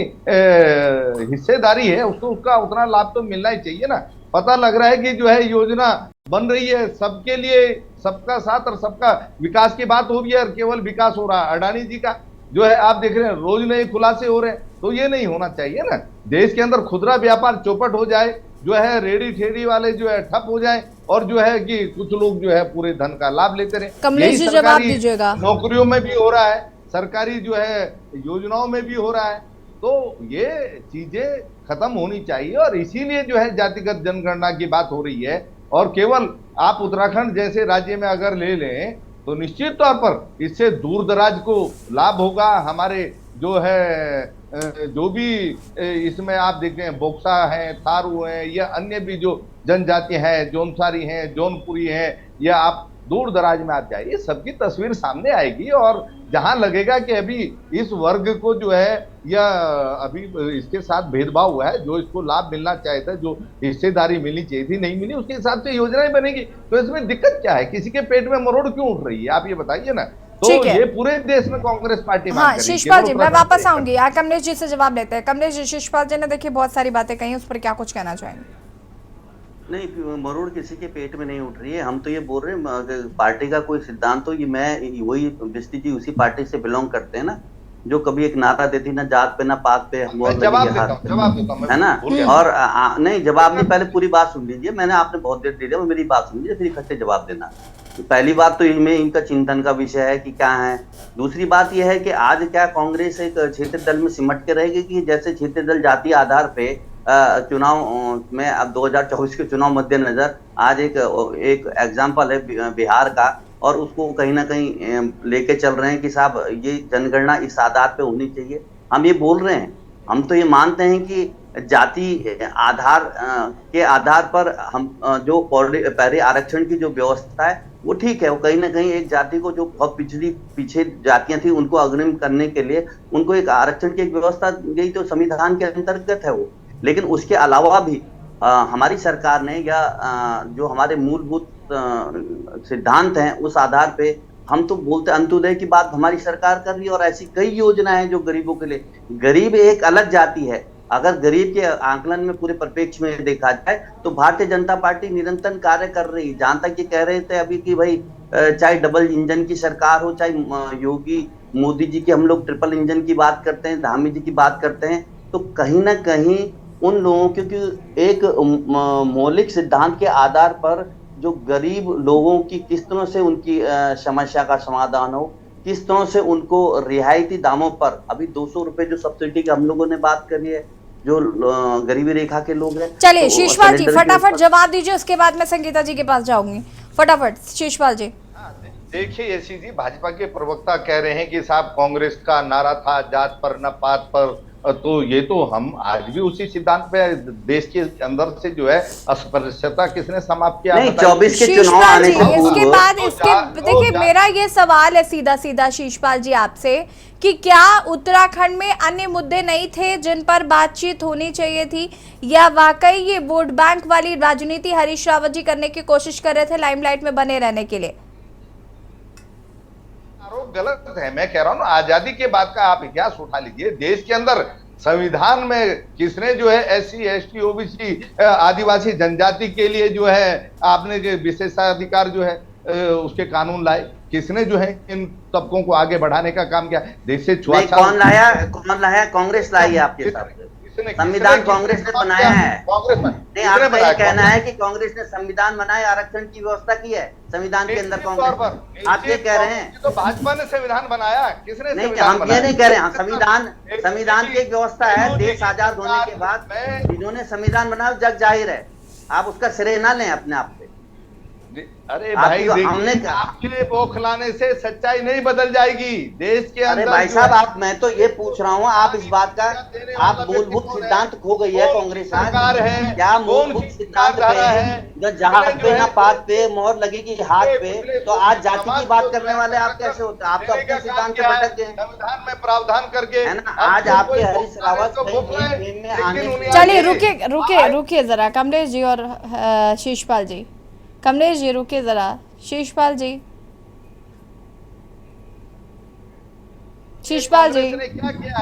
हिस्सेदारी है उसको उसका उतना लाभ तो मिलना ही चाहिए ना। पता लग रहा है कि जो है योजना बन रही है सबके लिए, सबका साथ और सबका विकास की बात हो रही है और केवल विकास हो रहा है। अडानी जी का जो है आप देख रहे हैं रोज नए खुलासे हो रहे हैं, तो ये नहीं होना चाहिए ना। देश के अंदर खुदरा व्यापार चौपट हो जाए, जो है रेडी ठेरी वाले जो है ठप हो जाए, और जो है कि कुछ लोग जो है पूरे धन का लाभ लेते रहे। कमलेश जी जवाब दीजिएगा। नौकरियों में भी हो रहा है, सरकारी जो है योजनाओं में भी हो रहा है। तो ये चीजें खत्म होनी चाहिए, और इसीलिए जो है जातिगत जनगणना की बात हो रही है। और केवल आप उत्तराखंड जैसे राज्य में अगर ले लें तो निश्चित तौर पर इससे दूर दराज को लाभ होगा। हमारे जो है जो भी इसमें आप देखें बोक्सा हैं, थारू हैं, या अन्य भी जो जनजाति हैं, जौनसारी हैं, जौनपुरी हैं, या आप दूर दराज में आप जाइए, सबकी तस्वीर सामने आएगी। और जहां लगेगा कि अभी इस वर्ग को जो है या अभी इसके साथ भेदभाव हुआ है, जो इसको लाभ मिलना चाहिए था, जो हिस्सेदारी मिलनी चाहिए थी, नहीं मिली, उसके हिसाब से योजनाएं बनेगी। तो इसमें दिक्कत क्या है? किसी के पेट में मरोड़ क्यों उठ रही है, आप ये बताइए ना। तो ये पूरे देश में कांग्रेस पार्टी हाँ, शिषपाल जी मैं वापस आऊंगी, कमलेश जी से जवाब लेते हैं। कमलेश जी, शिषपाल जी ने देखिए बहुत सारी बातें कही, उस पर क्या कुछ कहना चाहेंगे? नहीं, मरोड़ किसी के पेट में नहीं उठ रही है। हम तो ये बोल रहे हैं पार्टी का कोई सिद्धांत हो, ये मैं वही बिस्ती जी उसी पार्टी से बिलोंग करते हैं ना, जो कभी एक नारा देती ना जात पे ना पात पे, जवाब देता हूं, है ना। और नहीं जवाब नहीं, पहले पूरी बात सुन लीजिए, मैंने आपने बहुत देर दे दिया, मेरी बात सुन लीजिए फिर इकट्ठे जवाब देना। तो पहली बात तो इनमें इनका चिंतन का विषय है कि क्या है। दूसरी बात यह है कि आज क्या कांग्रेस एक क्षेत्रीय दल में सिमट के रहेगी कि जैसे क्षेत्रीय दल जातीय आधार पे चुनाव में, अब 2024 के चुनाव मद्देनजर आज एक एग्जाम्पल है बिहार का, और उसको कहीं ना कहीं लेके चल रहे हैं कि साहब ये जनगणना इस आधार पे होनी चाहिए। हम ये बोल रहे हैं, हम तो ये मानते हैं कि जाति आधार के आधार पर हम जो पहले आरक्षण की जो व्यवस्था है वो ठीक है। वो कहीं ना कहीं एक जाति को जो बहुत पीछे जातियां थी उनको अग्रिम करने के लिए उनको एक आरक्षण की एक व्यवस्था दी, तो संविधान के अंतर्गत है वो। लेकिन उसके अलावा भी हमारी सरकार ने या जो हमारे मूलभूत सिद्धांत हैं उस आधार पे हम तो बोलते अंत्योदय की बात हमारी सरकार कर रही है, और ऐसी कई योजनाएं हैं जो गरीबों के लिए। गरीब एक अलग जाति है। अगर गरीब के आंकलन में पूरे परिप्रेक्ष्य में देखा जाए तो भारतीय जनता पार्टी निरंतर कार्य कर रही है। जहां तक ये कह रहे थे अभी कि भाई चाहे डबल इंजन की सरकार हो, चाहे योगी मोदी जी की हम लोग ट्रिपल इंजन की बात करते हैं, धामी जी की बात करते हैं, तो कहीं ना कहीं उन लोगों क्योंकि एक मौलिक सिद्धांत के आधार पर जो गरीब लोगों की किस तरह से उनकी समस्या का समाधान हो, किस तरह से उनको रियायती दामों पर, अभी 200 रुपए जो सब्सिडी की हम लोगों ने बात करी है, जो गरीबी रेखा के लोग हैं। चलिए तो शिषपाल जी फटाफट जवाब दीजिए, उसके बाद मैं संगीता जी के पास जाऊंगी। फटाफट शिषपाल जी। देखिए यशी जी, भाजपा के प्रवक्ता कह रहे हैं कि साहब कांग्रेस का नारा था जात पर न पात पर, तो ये तो हम आज भी उसी सिद्धांत पे देश के अंदर से जो है अस्पृश्यता किसने समाप्त किया? नहीं, 24 के चुनाव आने के इसके बाद इसके देखिए मेरा ये सवाल है सीधा सीधा शिषपाल जी आपसे कि क्या उत्तराखंड में अन्य मुद्दे नहीं थे जिन पर बातचीत होनी चाहिए थी, या वाकई ये वोट बैंक वाली राजनीति हरीश रावत जी करने की कोशिश कर रहे थे लाइमलाइट में बने रहने के लिए? गलत है। मैं कह रहा हूं ना, आजादी के बाद का आप इतिहास उठा लीजिए। देश के अंदर संविधान में किसने जो है SC ST OBC आदिवासी जनजाति के लिए जो है आपने जो विशेषाधिकार जो है उसके कानून लाए? किसने जो है इन तबकों को आगे बढ़ाने का काम किया? देश से छुआछूत कौन लाया? कांग्रेस लाई है आपके साथ। संविधान कांग्रेस ने बनाया है। नहीं, आपका ये कहना है कि कांग्रेस ने संविधान बनाया, आरक्षण की व्यवस्था की है संविधान के अंदर कांग्रेस, आप ये कह रहे हैं? तो भाजपा ने संविधान बनाया, किसने? नहीं, हम ये नहीं कह रहे हैं। संविधान की एक व्यवस्था है, देश आजाद होने के बाद जिन्होंने संविधान बनाया जग जाहिर है, आप उसका श्रेय ना लें अपने आप पे। अरे भाई हमने आपके बौखलाने से सच्चाई नहीं बदल जाएगी देश के अंदर। अरे भाई साहब, मैं तो ये पूछ रहा हूँ, आप इस बात का आप मूलभूत सिद्धांत खो गई है कांग्रेस सरकार है। क्या मूलभूत सिद्धांत पे जहाँ पे ना पात पे मोहर लगेगी हाथ पे, तो आज जाति की बात करने वाले आप कैसे होते? आप तो अपने सिद्धांत से भटक गए। संविधान में प्रावधान करके है ना, आज आपके हरीश रावत में आने। चलिए रुकिए जरा कमलेश जी और शिषपाल जी। कमलेश जी रुकिए जरा, शिषपाल जी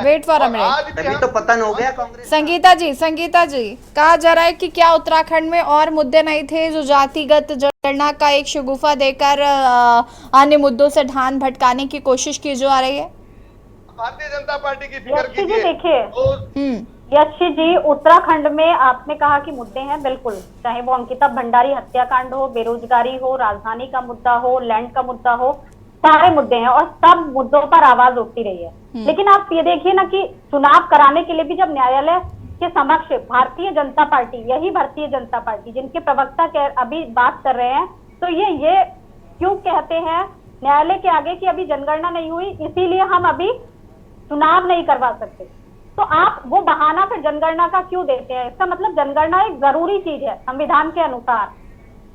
वेट फॉर अ मिनट। तभी तो पतन हो गया कांग्रेस। संगीता जी कहा जा रहा है कि क्या उत्तराखंड में और मुद्दे नहीं थे जो जातिगत जनगणना का एक शगुफा देकर अन्य मुद्दों से ध्यान भटकाने की कोशिश की जा रही है? भारतीय जनता पार्टी की फिक्र यशी जी कीजिए। देखिए, यशी जी, उत्तराखंड में आपने कहा कि मुद्दे हैं, बिल्कुल, चाहे वो अंकिता भंडारी हत्याकांड हो, बेरोजगारी हो, राजधानी का मुद्दा हो, लैंड का मुद्दा हो, सारे मुद्दे हैं और सब मुद्दों पर आवाज उठती रही है। लेकिन आप ये देखिए ना कि चुनाव कराने के लिए भी जब न्यायालय के समक्ष भारतीय जनता पार्टी, यही भारतीय जनता पार्टी जिनके प्रवक्ता अभी बात कर रहे हैं, तो ये क्यों कहते हैं न्यायालय के आगे कि अभी जनगणना नहीं हुई, इसीलिए हम अभी चुनाव नहीं करवा सकते। तो आप वो बहाना फिर जनगणना का क्यों देते हैं? इसका मतलब जनगणना एक जरूरी चीज है संविधान के अनुसार,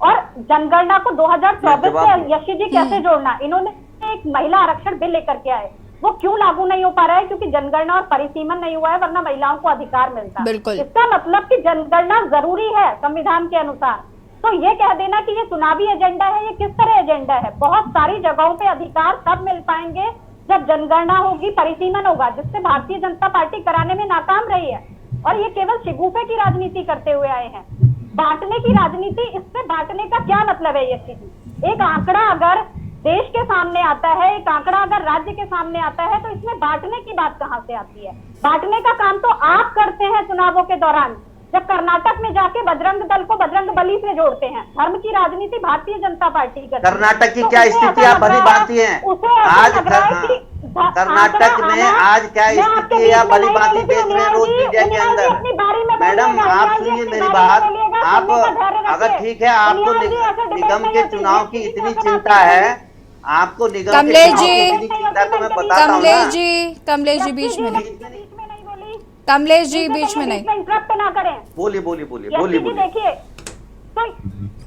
और जनगणना को 2024 से यशी जी कैसे जोड़ना? इन्होंने एक महिला आरक्षण बिल लेकर के आए, वो क्यों लागू नहीं हो पा रहा है? क्योंकि जनगणना और परिसीमन नहीं हुआ है, वरना महिलाओं को अधिकार मिलता है। इसका मतलब कि जनगणना जरूरी है संविधान के अनुसार। तो ये कह देना कि ये चुनावी एजेंडा है, ये किस तरह एजेंडा है? बहुत सारी जगहों पे अधिकार तब मिल पाएंगे जब जनगणना होगी, परिसीमन होगा, जिससे भारतीय जनता पार्टी कराने में नाकाम रही है। और ये केवल शिगुफे की राजनीति करते हुए आए हैं, बांटने की राजनीति। इससे बांटने का क्या मतलब है? ये चीज, एक आंकड़ा अगर देश के सामने आता है, एक आंकड़ा अगर राज्य के सामने आता है, तो इसमें बांटने की बात कहां से आती है? बांटने का काम तो आप करते हैं चुनावों के दौरान, जब कर्नाटक में जाके बजरंग दल को बजरंग बली से जोड़ते हैं। धर्म की राजनीति भारतीय जनता पार्टी करती है। कर्नाटक की क्या स्थिति आप भली भांति है आज? कर्नाटक में आज क्या स्थिति है आप भली भांति देख रहे हैं रोज मीडिया के अंदर। मैडम आप सुनिए मेरी बात, आप अगर ठीक है आपको निगम के चुनाव की इतनी चिंता है, आपको निगम कमलेश के जी, चुनाव की इतनी चिंता तो मैं बताता हूं ना। कमलेश जी बीच में नहीं, कमलेश जी बीच में नहीं, इंटरप्ट ना करें। बोलिए बोलिए बोलिए बोलिए। देखिए, तो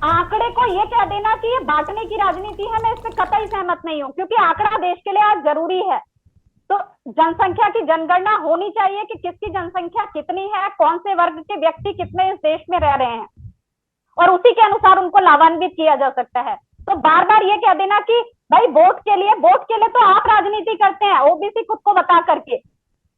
आंकड़े को ये कह देना कि ये बांटने की राजनीति है, मैं इससे कतई सहमत नहीं हूँ, क्योंकि आंकड़ा देश के लिए आज जरूरी है। तो जनसंख्या की जनगणना होनी चाहिए कि किसकी जनसंख्या कितनी है, कौन से वर्ग के व्यक्ति कितने इस देश में रह रहे हैं, और उसी के अनुसार उनको लाभान्वित किया जा सकता है। तो बार बार ये कह देना कि भाई वोट के लिए तो आप राजनीति करते हैं, ओबीसी खुद को बता करके।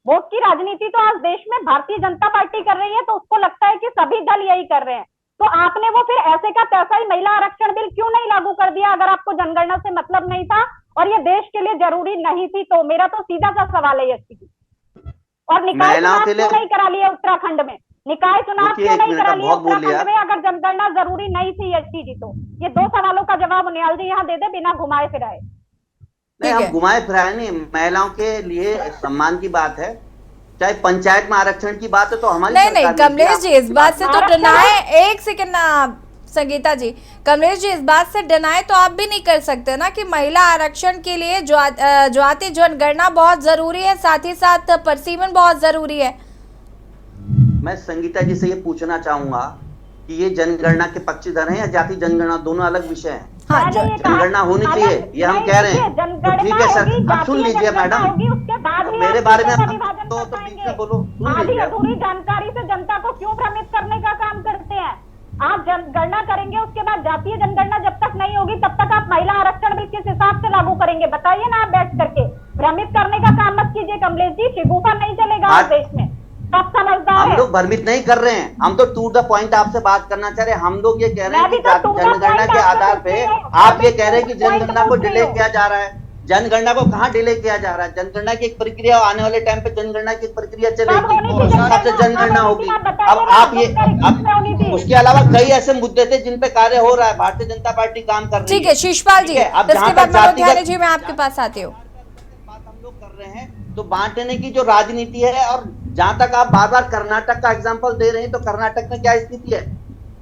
वोट की राजनीति तो आज देश में भारतीय जनता पार्टी कर रही है, तो उसको लगता है कि सभी दल यही कर रहे हैं। तो आपने वो फिर ऐसे का तैसा ही महिला आरक्षण बिल क्यों नहीं लागू कर दिया, अगर आपको जनगणना से मतलब नहीं था और ये देश के लिए जरूरी नहीं थी? तो मेरा तो सीधा सा सवाल है यशी जी। और निकाय चुनाव क्यों नहीं करा लिए उत्तराखंड में? निकाय चुनाव क्यों नहीं करा लिए उत्तराखंड में अगर जनगणना जरूरी नहीं थी यशी जी? तो ये दो सवालों का जवाब उनियाल जी यहाँ दे दे बिना घुमाए फिराए। नहीं, हम घुमाए फिराए नहीं, महिलाओं के लिए सम्मान की बात है, चाहे पंचायत में आरक्षण की बात है तो हमारी नहीं कमलेश जी इस बात से तो डिनाई, एक सेकंड ना संगीता जी, कमलेश जी इस बात से डिनाई तो आप भी नहीं कर सकते ना कि महिला आरक्षण के लिए ज्वाति जनगणना बहुत जरूरी है, साथ ही साथ परिसीमन बहुत जरूरी है। मैं संगीता जी से ये पूछना चाहूंगा कि ये जनगणना के पक्षधर हैं या जाति जनगणना, दोनों अलग विषय हैं। हाँ, जनगणना होनी चाहिए ये हम कह रहे हैं, तो ठीक है सर, अब सुन लीजिए मैडम, मेरे बारे में तो बीच में बोलो, सुन लीजिए। अधूरी जानकारी से जनता को क्यों भ्रमित करने का काम करते हैं? आप जनगणना करेंगे, उसके बाद जातीय जनगणना जब तक नहीं होगी तब तक आप महिला आरक्षण बिल किस हिसाब से लागू करेंगे? बताइए ना आप बैठ करके। भ्रमित करने का काम मत कीजिए कमलेश जी, शिगुफा नहीं चलेगा आज देश में, सब समझदार है। हम लोग भ्रमित नहीं कर रहे हैं, हम तो टू द पॉइंट आपसे बात करना चाह रहे हैं। हम लोग ये कह रहे हैं कि जनगणना के आधार पे आप ये कह रहे हैं कि जनगणना को डिले किया जा रहा है। जनगणना को कहाँ डिले किया जा रहा है? जनगणना की एक प्रक्रिया, आने वाले टाइम पे जनगणना की एक प्रक्रिया चलेगी, उस हिसाब से जनगणना होगी। अब आप ये, अब उसके अलावा कई ऐसे मुद्दे थे जिन पे कार्य हो रहा है, भारतीय जनता पार्टी काम कर रही है। ठीक है शिशपाल जी, अब जहाँ तक जातिगत जी मैं आपके पास आती हूँ, बात हम लोग कर रहे हैं, तो बांटने की जो राजनीति है, और जहां तक आप बार बार कर्नाटक का एग्जांपल दे रहे हैं, तो कर्नाटक में क्या स्थिति है?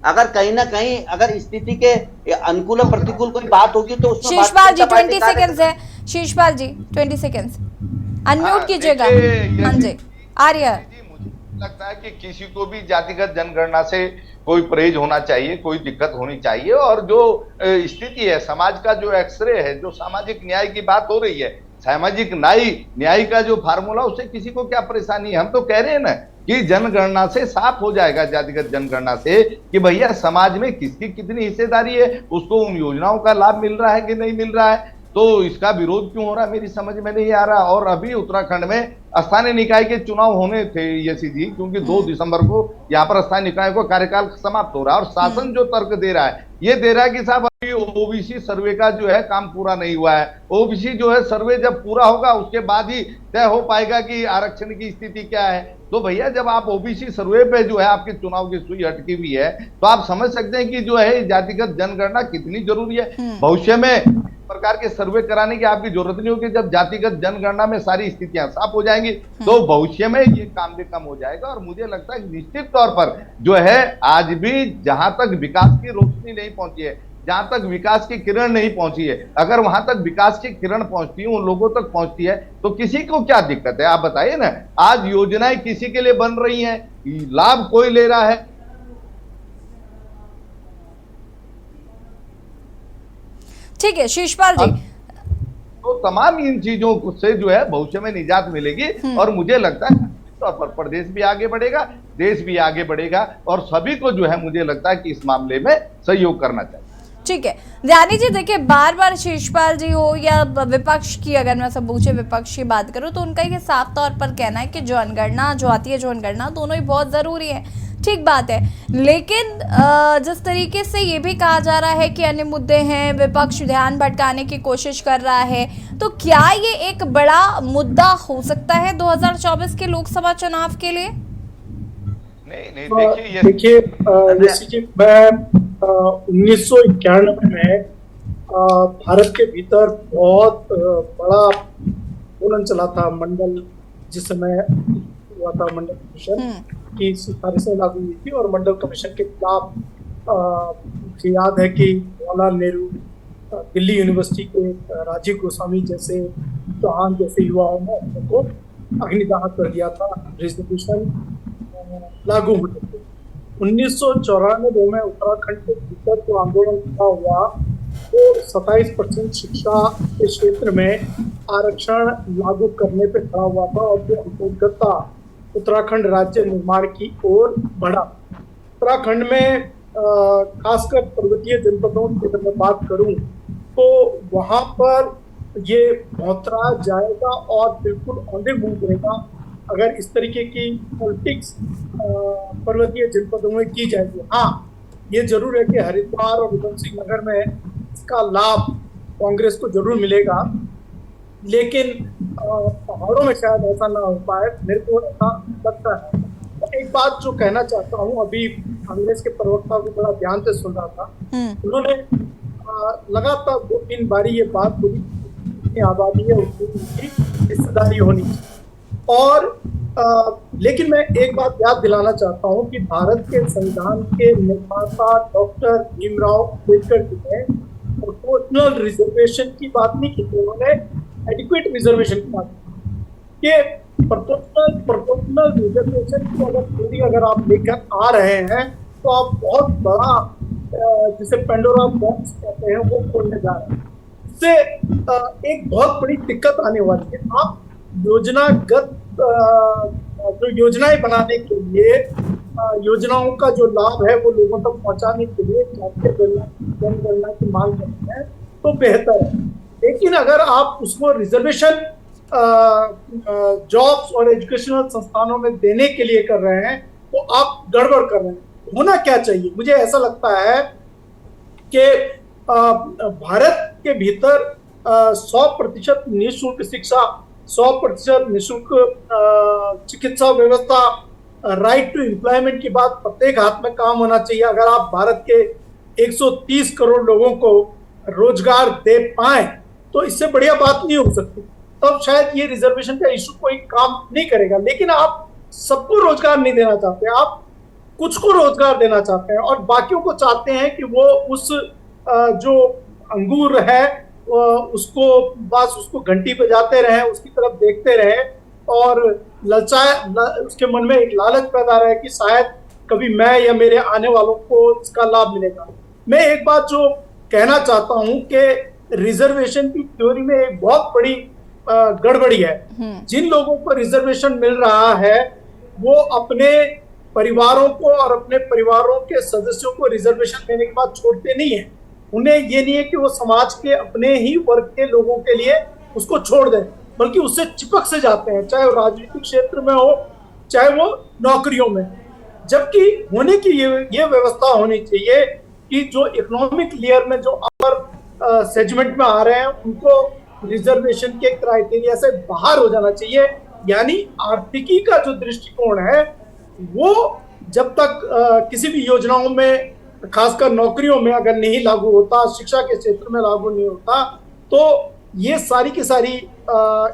अगर कहीं ना कहीं अगर स्थिति के अनुकूल और प्रतिकूल कोई बात होगी तो उसमें शिशपाल जी 20 सेकंड्स है, शिशपाल जी 20 सेकंड्स अनम्यूट कीजिएगा। हाँ जी आर्य, मुझे लगता है कि किसी को भी जातिगत जनगणना से कोई परहेज होना चाहिए, कोई दिक्कत होनी चाहिए, और जो स्थिति है समाज का, जो एक्सरे है, जो सामाजिक न्याय की बात हो रही है, सामाजिक न्याय का जो फार्मूला, उससे किसी को क्या परेशानी है? हम तो कह रहे हैं ना कि जनगणना से साफ हो जाएगा, जातिगत जनगणना से, कि भैया समाज में किसकी कितनी हिस्सेदारी है, उसको उन योजनाओं का लाभ मिल रहा है कि नहीं मिल रहा है। तो इसका विरोध क्यों हो रहा है मेरी समझ में नहीं आ रहा। और अभी उत्तराखंड में स्थानीय निकाय के चुनाव होने थे यशी जी, क्योंकि 2 दिसंबर को यहाँ पर स्थानीय निकाय को कार्यकाल समाप्त हो रहा है, और शासन जो तर्क दे रहा है, ये दे रहा है कि साहब अभी अभी ओबीसी सर्वे का जो है काम पूरा नहीं हुआ है। ओबीसी जो है सर्वे जब पूरा होगा उसके बाद ही तय हो पाएगा कि आरक्षण की स्थिति क्या है। तो भैया जब आप ओबीसी सर्वे पे जो है आपके चुनाव की सुई अटकी हुई है तो आप समझ सकते हैं कि जो है जातिगत जनगणना कितनी जरूरी है। भविष्य में प्रकार के सर्वे कराने की आपकी जरूरत नहीं होगी। जब जातिगत जनगणना में सारी स्थितियां साफ हो जाएंगी तो भविष्य में ये काम भी कम हो जाएगा। और मुझे लगता है निश्चित तौर पर जो है आज भी जहां तक विकास की रोशनी नहीं पहुंची है, जहां तक विकास की किरण नहीं पहुंची है, अगर वहां तक विकास की किरण पहुंचती है, उन लोगों तक पहुंचती है तो किसी को क्या दिक्कत है? आप बताइए ना। आज योजनाएं किसी के लिए बन रही हैं, लाभ कोई ले रहा है। ठीक है शिषपाल जी, तो तमाम इन चीजों से जो है भविष्य में निजात मिलेगी। और मुझे लगता है तौर पर प्रदेश भी आगे बढ़ेगा, देश भी आगे बढ़ेगा और सभी को जो है मुझे लगता है कि इस मामले में सहयोग करना चाहिए। ठीक है ध्यानी जी, देखिए बार बार शिषपाल जी हो या विपक्ष की, अगर मैं सब पूछे विपक्ष की बात करूं तो उनका ये साफ तौर पर कहना है कि जनगणना जो आती है, जनगणना दोनों ही बहुत जरूरी है। ठीक बात है, लेकिन जिस तरीके से ये भी कहा जा रहा है कि अन्य मुद्दे हैं, विपक्ष ध्यान भटकाने की कोशिश कर रहा है, तो क्या ये एक बड़ा मुद्दा हो सकता है 2024 के लोकसभा चुनाव के लिए? नहीं देखिए मैं 1991 में भारत के भीतर बहुत बड़ा आंदोलन चला था। मंडल जिस समय हुआ था, मंडल कमीशन की सिफारिशें लागू हुई थी और मंडल कमीशन के खिलाफ मुझे याद है कि जवाहरलाल नेहरू, दिल्ली यूनिवर्सिटी के राजीव गोस्वामी जैसे, चौहान जैसे युवाओं ने अपने को अग्निदाह कर दिया था रिजर्वेशन लागू होने थे। 1994 में उत्तराखंड के भीतर जो आंदोलन खड़ा हुआ वो 27% शिक्षा के क्षेत्र में आरक्षण लागू करने पे खड़ा हुआ था और जो अंतर्गता उत्तराखंड राज्य निर्माण की ओर बढ़ा। उत्तराखंड में खासकर पर्वतीय जनपदों की अगर मैं बात करूं तो वहां पर ये भौतरा जाएगा और बिल्कुल ऑन द मूव रहेगा अगर इस तरीके की पॉलिटिक्स पर्वतीय जनपदों में की जाएगी। हाँ, ये जरूर है कि हरिद्वार और उधम सिंह नगर में इसका लाभ कांग्रेस को जरूर मिलेगा, लेकिन पहाड़ों में शायद ऐसा ना हो पाए, मेरे को ऐसा लगता है। तो एक बात जो कहना चाहता हूँ, अभी कांग्रेस के प्रवक्ता को बड़ा ध्यान से सुन रहा था, उन्होंने लगातार 2-3 बारी ये बात बोली जितनी आबादी है उतनी हिस्सेदारी होनी चाहिए। और लेकिन मैं एक बात याद दिलाना चाहता हूँ कि भारत के संविधान के निर्माता डॉक्टर भीमराव अम्बेडकर जी ने प्रोपोर्शनल रिजर्वेशन की बात नहीं की, उन्होंने एडिक्वेट रिजर्वेशन की बात की। ये प्रोपोर्शनल रिजर्वेशन की अगर आप लेकर आ रहे हैं तो आप बहुत बड़ा जिसे पेंडोरा बॉक्स कहते हैं वो खोलने जा रहे हैं। इससे एक बहुत बड़ी दिक्कत आने वाली है। आप योजनागत जो योजनाएं बनाने के लिए योजनाओं का जो लाभ है वो लोगों तक पहुंचाने के लिए जनगणना की मांग करते हैं तो बेहतर है। लेकिन अगर आप उसको रिजर्वेशन जॉब्स और एजुकेशनल संस्थानों में देने के लिए कर रहे हैं तो आप गड़बड़ कर रहे हैं। होना क्या चाहिए, मुझे ऐसा लगता है कि भारत के भीतर 100% निःशुल्क शिक्षा, 100% निःशुल्क चिकित्सा व्यवस्था, राइट टू एम्प्लॉयमेंट की बात, प्रत्येक हाथ में काम होना चाहिए। अगर आप भारत के 130 करोड़ लोगों को रोजगार दे पाए तो इससे बढ़िया बात नहीं हो सकती। तब शायद ये रिजर्वेशन का इशू कोई काम नहीं करेगा। लेकिन आप सबको रोजगार नहीं देना चाहते, आप कुछ को रोजगार देना चाहते हैं और बाकियों को चाहते हैं कि वो उस जो अंगूर है उसको बस उसको घंटी बजाते रहे, उसकी तरफ देखते रहे और उसके मन में एक लालच पैदा रहे कि शायद कभी मैं या मेरे आने वालों को इसका लाभ मिलेगा। मैं एक बात जो कहना चाहता हूं कि रिजर्वेशन की थ्योरी में एक बहुत बड़ी गड़बड़ी है। जिन लोगों को रिजर्वेशन मिल रहा है वो अपने परिवारों को और अपने परिवारों के सदस्यों को रिजर्वेशन देने के बाद छोड़ते नहीं है। उन्हें ये नहीं है कि वो समाज के अपने ही वर्ग के लोगों के लिए उसको छोड़ दें, बल्कि उससे चिपक से जाते हैं, चाहे वो राजनीतिक क्षेत्र में हो चाहे वो नौकरियों में। जबकि होने की ये व्यवस्था होनी चाहिए कि जो इकोनॉमिक लेयर में जो अपर सेगमेंट में आ रहे हैं उनको रिजर्वेशन के क्राइटेरिया से बाहर हो जाना चाहिए। यानी आर्थिकी का जो दृष्टिकोण है वो जब तक किसी भी योजनाओं में, खासकर नौकरियों में अगर नहीं लागू होता, शिक्षा के क्षेत्र में लागू नहीं होता, तो ये सारी की सारी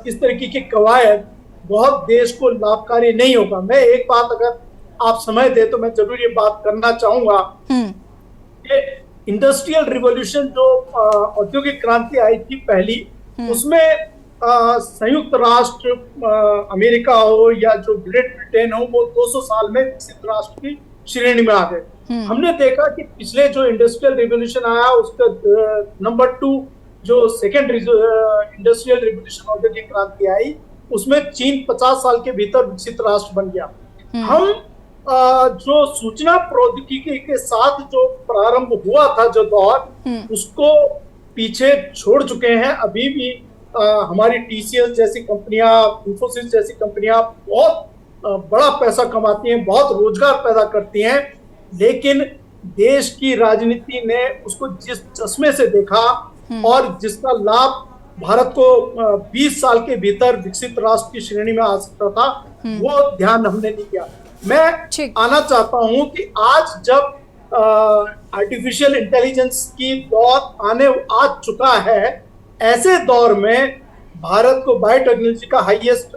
इस तरीके की कवायद बहुत देश को लाभकारी नहीं होगा। मैं एक बात अगर आप समय दे तो मैं जरूर ये बात करना चाहूंगा कि इंडस्ट्रियल रिवॉल्यूशन जो औद्योगिक क्रांति आई थी पहली, उसमें संयुक्त राष्ट्र अमेरिका हो या जो ग्रेट ब्रिटेन हो वो 200 साल में विकसित राष्ट्र की श्रेणी में आ गए। हमने देखा कि पिछले जो इंडस्ट्रियल रिवॉल्यूशन आया उसका नंबर 2 जो सेकेंड इंडस्ट्रियल रिवॉल्यूशन औद्योगिक क्रांति आई, उसमें चीन 50 साल के भीतर विकसित राष्ट्र बन गया। हम जो सूचना प्रौद्योगिकी के साथ जो प्रारंभ हुआ था जो दौर, उसको पीछे छोड़ चुके हैं। अभी भी हमारी TCS जैसी कंपनियां, इंफोसिस जैसी कंपनियां बहुत बड़ा पैसा कमाती हैं, बहुत रोजगार पैदा करती हैं, लेकिन देश की राजनीति ने उसको जिस चश्मे से देखा और जिसका लाभ भारत को 20 साल के भीतर विकसित राष्ट्र की श्रेणी में आ सकता था, वो ध्यान हमने नहीं किया। मैं आना चाहता हूं कि आज जब आर्टिफिशियल इंटेलिजेंस की दौर आ चुका है, ऐसे दौर में भारत को बायोटेक्नोलॉजी का हाईएस्ट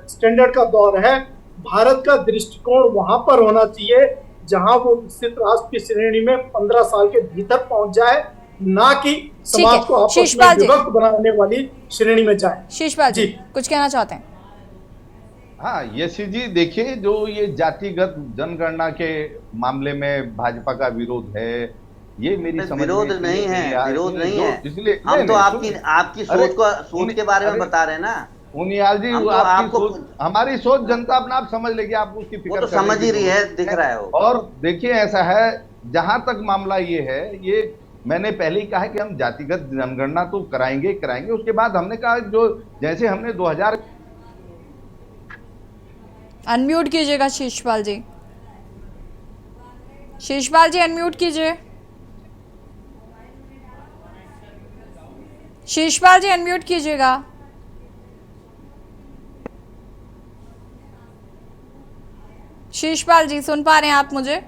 स्टैंडर्ड का दौर है। भारत का दृष्टिकोण वहां पर होना चाहिए जहां वो विकसित राष्ट्र की श्रेणी में 15 साल के भीतर पहुंच जाए, ना कि समाज को आपस में विभक्त बनाने वाली श्रेणी में जाए। शीशपाल जी कुछ कहना चाहते हैं? हाँ यशी जी, देखिए जो ये जातिगत जनगणना के मामले में भाजपा का विरोध है, ये मेरी समझ विरोध नहीं है, विरोद नहीं है, इसलिए हम तो आपकी सोच के बारे में बता रहे हैं ना उनियाल जी। आपकी हमारी सोच जनता अपना आप समझ लेगी, आप उसकी फिक्र तो समझ ही रही है, दिख रहा है वो। और देखिए ऐसा है, जहां तक मामला ये है, ये मैंने पहले ही कहा है कि हम जातिगत जनगणना तो कराएंगे। उसके बाद हमने कहा जो जैसे हमने 2000 अनम्यूट कीजिएगा शीशपाल जी। शीशपाल जी अनम्यूट कीजिए। शीशपाल जी अनम्यूट कीजिएगा। शीशपाल जी सुन पा रहे हैं आप मुझे?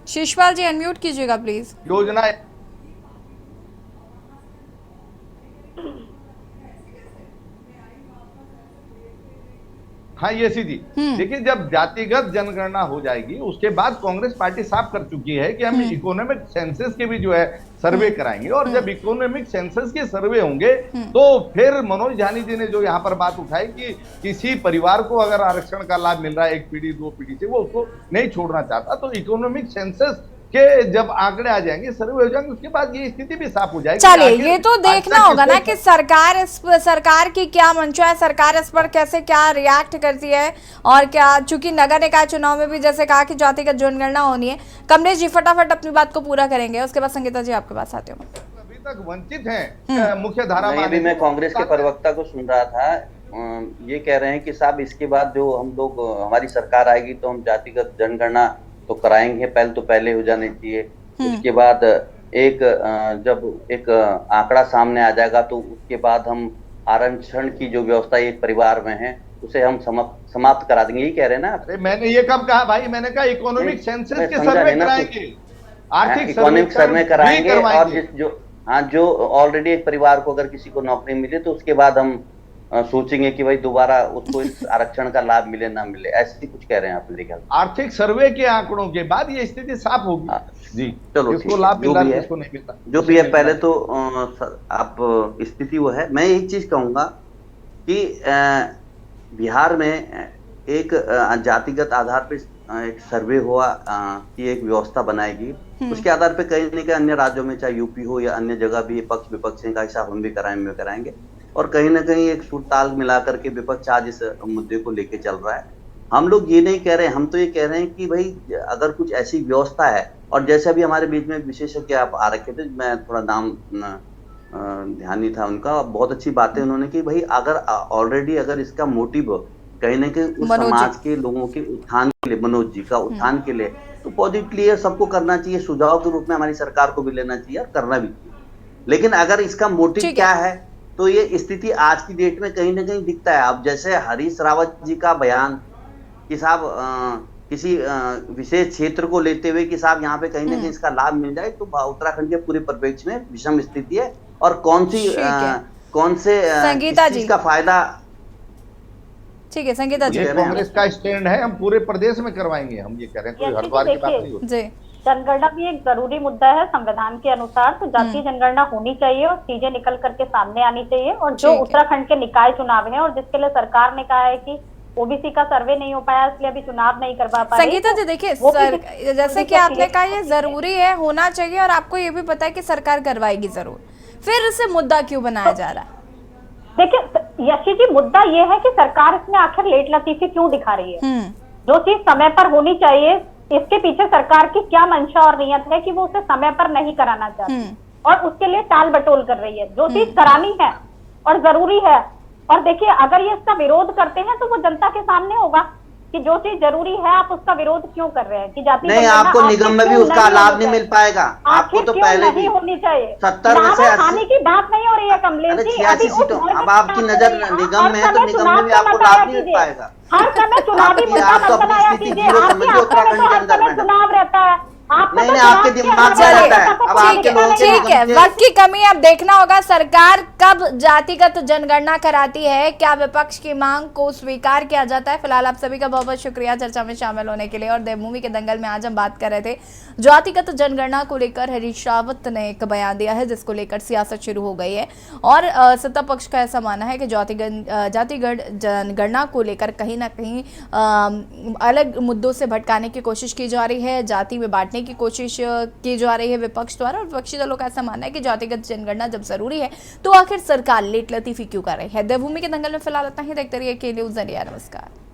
शीशपाल जी अनम्यूट कीजिएगा प्लीज। योजना हाँ ये सीधी देखिए, जब जातिगत जनगणना हो जाएगी उसके बाद कांग्रेस पार्टी साफ कर चुकी है कि हम इकोनॉमिक सेंसस के भी जो है सर्वे कराएंगे, और जब इकोनॉमिक सेंसस के सर्वे होंगे तो फिर मनोज झानी जी ने जो यहाँ पर बात उठाई कि किसी परिवार को अगर आरक्षण का लाभ मिल रहा है 1 पीढ़ी 2 पीढ़ी से, वो उसको नहीं छोड़ना चाहता, तो इकोनॉमिक सेंसस के जब आंकड़े आ जाएंगे, सर्वे हो जाएंगे, उसके बाद ये स्थिति भी साफ हो जाएगी। चलिए ये तो देखना होगा ना कि सरकार की क्या मंशा है, सरकार इस पर कैसे क्या रिएक्ट करती है, और क्या, चूंकि नगर निकाय चुनाव में भी जैसे कहा कि जातिगत जनगणना होनी है। कमलेश जी फटाफट अपनी बात को पूरा करेंगे, उसके बाद संगीता जी आपके पास आते हो। अभी तक वंचित है मुख्य धारा। मैं कांग्रेस के प्रवक्ता को सुन रहा था, ये कह रहे हैं कि साहब इसके बाद जो हम लोग, हमारी सरकार आएगी तो हम जातिगत जनगणना तो कराएंगे, पहले हो जाने चाहिए। उसके बाद जब एक आंकड़ा सामने आ जाएगा तो उसके बाद हम आरक्षण की जो व्यवस्था एक परिवार में है उसे हम समाप्त करा देंगे, यही कह रहे हैं ना? अरे मैंने ये कब कहा भाई, मैंने कहा इकोनॉमिक सेंसस के सर्वे कराएंगे, आर्थिक इकोनॉमिक सर्वे कराएंगे, और जो ऑलरेडी एक परिवार को अगर किसी को नौकरी मिले तो उसके बाद हम सोचेंगे कि भाई दोबारा उसको इस आरक्षण का लाभ मिले ना मिले, ऐसे कुछ कह रहे हैं आप मेरे ख्याल। आर्थिक सर्वे के आंकड़ों के बाद ये स्थिति साफ होगी जी। चलो इसको लाभ मिल रहा है, इसको नहीं मिलता, जो भी है। पहले तो आप स्थिति वो है। मैं एक चीज कहूंगा कि बिहार में एक जातिगत आधार पर एक सर्वे हुआ की एक व्यवस्था बनाएगी, उसके आधार पर कहीं न कहीं अन्य राज्यों में, चाहे यूपी हो या अन्य जगह भी, पक्ष विपक्ष का ऐसा हम भी कराएंगे, और कहीं ना कहीं एक सुर ताल मिलाकर के विपक्ष आज इस मुद्दे को लेके चल रहा है। हम लोग ये नहीं कह रहे, हम तो ये कह रहे हैं कि भाई अगर कुछ ऐसी व्यवस्था है, और जैसे अभी हमारे बीच में विशेषज्ञ आप आ रखे थे, मैं थोड़ा नाम ध्यान नहीं था उनका, बहुत अच्छी बातें उन्होंने की। भाई अगर ऑलरेडी अगर इसका मोटिव कहीं ना कहीं उस मनोज जी। समाज के लोगों के उत्थान के लिए, मनोज जी का उत्थान के लिए, तो पॉजिटिवली ये सबको करना चाहिए, सुझाव के रूप में हमारी सरकार को भी लेना चाहिए और करना भी चाहिए। लेकिन अगर इसका मोटिव ठीक है। क्या है, तो ये स्थिति आज की डेट में कहीं ना कहीं दिखता है। अब जैसे हरीश रावत जी का बयान कि साहब किसी विशेष क्षेत्र को लेते हुए कि साहब यहाँ पे कहीं ना कहीं इसका लाभ मिल जाए, तो उत्तराखंड के पूरे परिप्रेक्ष्य में विषम स्थिति है। और कौन से संगीता इस जी चीज का फायदा, ठीक है संगीता जी। ये कांग्रेस का स्टैंड है, हम पूरे प्रदेश में करवाएंगे, हम ये कह रहे हैं, कोई हरिद्वार की बात नहीं होती। जी जनगणना भी एक जरूरी मुद्दा है संविधान के अनुसार, तो जातीय जनगणना होनी चाहिए और चीजें निकल करके सामने आनी चाहिए। और जो ठीक है। उत्तराखंड के निकाय चुनाव है और जिसके लिए सरकार ने कहा है कि ओबीसी का सर्वे नहीं हो पाया इसलिए अभी चुनाव नहीं करवा पाए। संगीता जी देखिए, जैसे कि आपने कहा ये जरूरी है, होना चाहिए, और आपको ये भी पता है कि सरकार करवाएगी जरूर, फिर इसे मुद्दा क्यों बनाया जा रहा है? देखिए यशी जी, मुद्दा ये है कि सरकार इसमें आखिर लेट लतीफी क्यों दिखा रही है। जो चीज समय पर होनी चाहिए, इसके पीछे सरकार की क्या मंशा और नियत है कि वो उसे समय पर नहीं कराना चाहती और उसके लिए टाल बटोल कर रही है। जो चीज करानी है और जरूरी है, और देखिए अगर ये इसका विरोध करते हैं तो वो जनता के सामने होगा कि जो चीज जरूरी है आप उसका विरोध क्यों कर रहे हैं कि जाति नहीं, आपको निगम में भी उसका लाभ नहीं मिल पाएगा। आपको तो पहले भी होनी चाहिए। 70 में से 80 खाने की बात नहीं हो रही है कमलेश जी, 86 सीटों, अब आपकी नजर निगम में है तो निगम में भी आपको लाभ नहीं मिल पाएगा। हर समय चुनावी मुद्दा मत बनाया कीजिए। आपके आंकड़े में तो हर समय चुनाव रहता है। नहीं, आपके दिमाग में रहता है। अब आपके लोगों के ठीक है, वक्त की कमी, अब देखना होगा सरकार कब जातिगत जनगणना कराती है, क्या विपक्ष की मांग को स्वीकार किया जाता है। फिलहाल आप सभी का बहुत बहुत शुक्रिया चर्चा में शामिल होने के लिए। और देवभूमि के दंगल में आज हम बात कर रहे थे जातिगत जनगणना को लेकर। हरीश रावत ने एक बयान दिया है जिसको लेकर सियासत शुरू हो गई है और सत्ता पक्ष का ऐसा मानना है कि जातिगत जनगणना को लेकर कहीं ना कहीं अलग मुद्दों से भटकाने की कोशिश की जा रही है, जाति में बांटने की कोशिश की जा रही है विपक्ष द्वारा। और विपक्षी दलों का ऐसा मानना है कि जातिगत जनगणना जब जरूरी है तो आखिर सरकार लेट लतीफी क्यों कर रही है। देवभूमि के दंगल में फिलहाल इतना ही। देखते रहिए के न्यूज़ इंडिया। नमस्कार।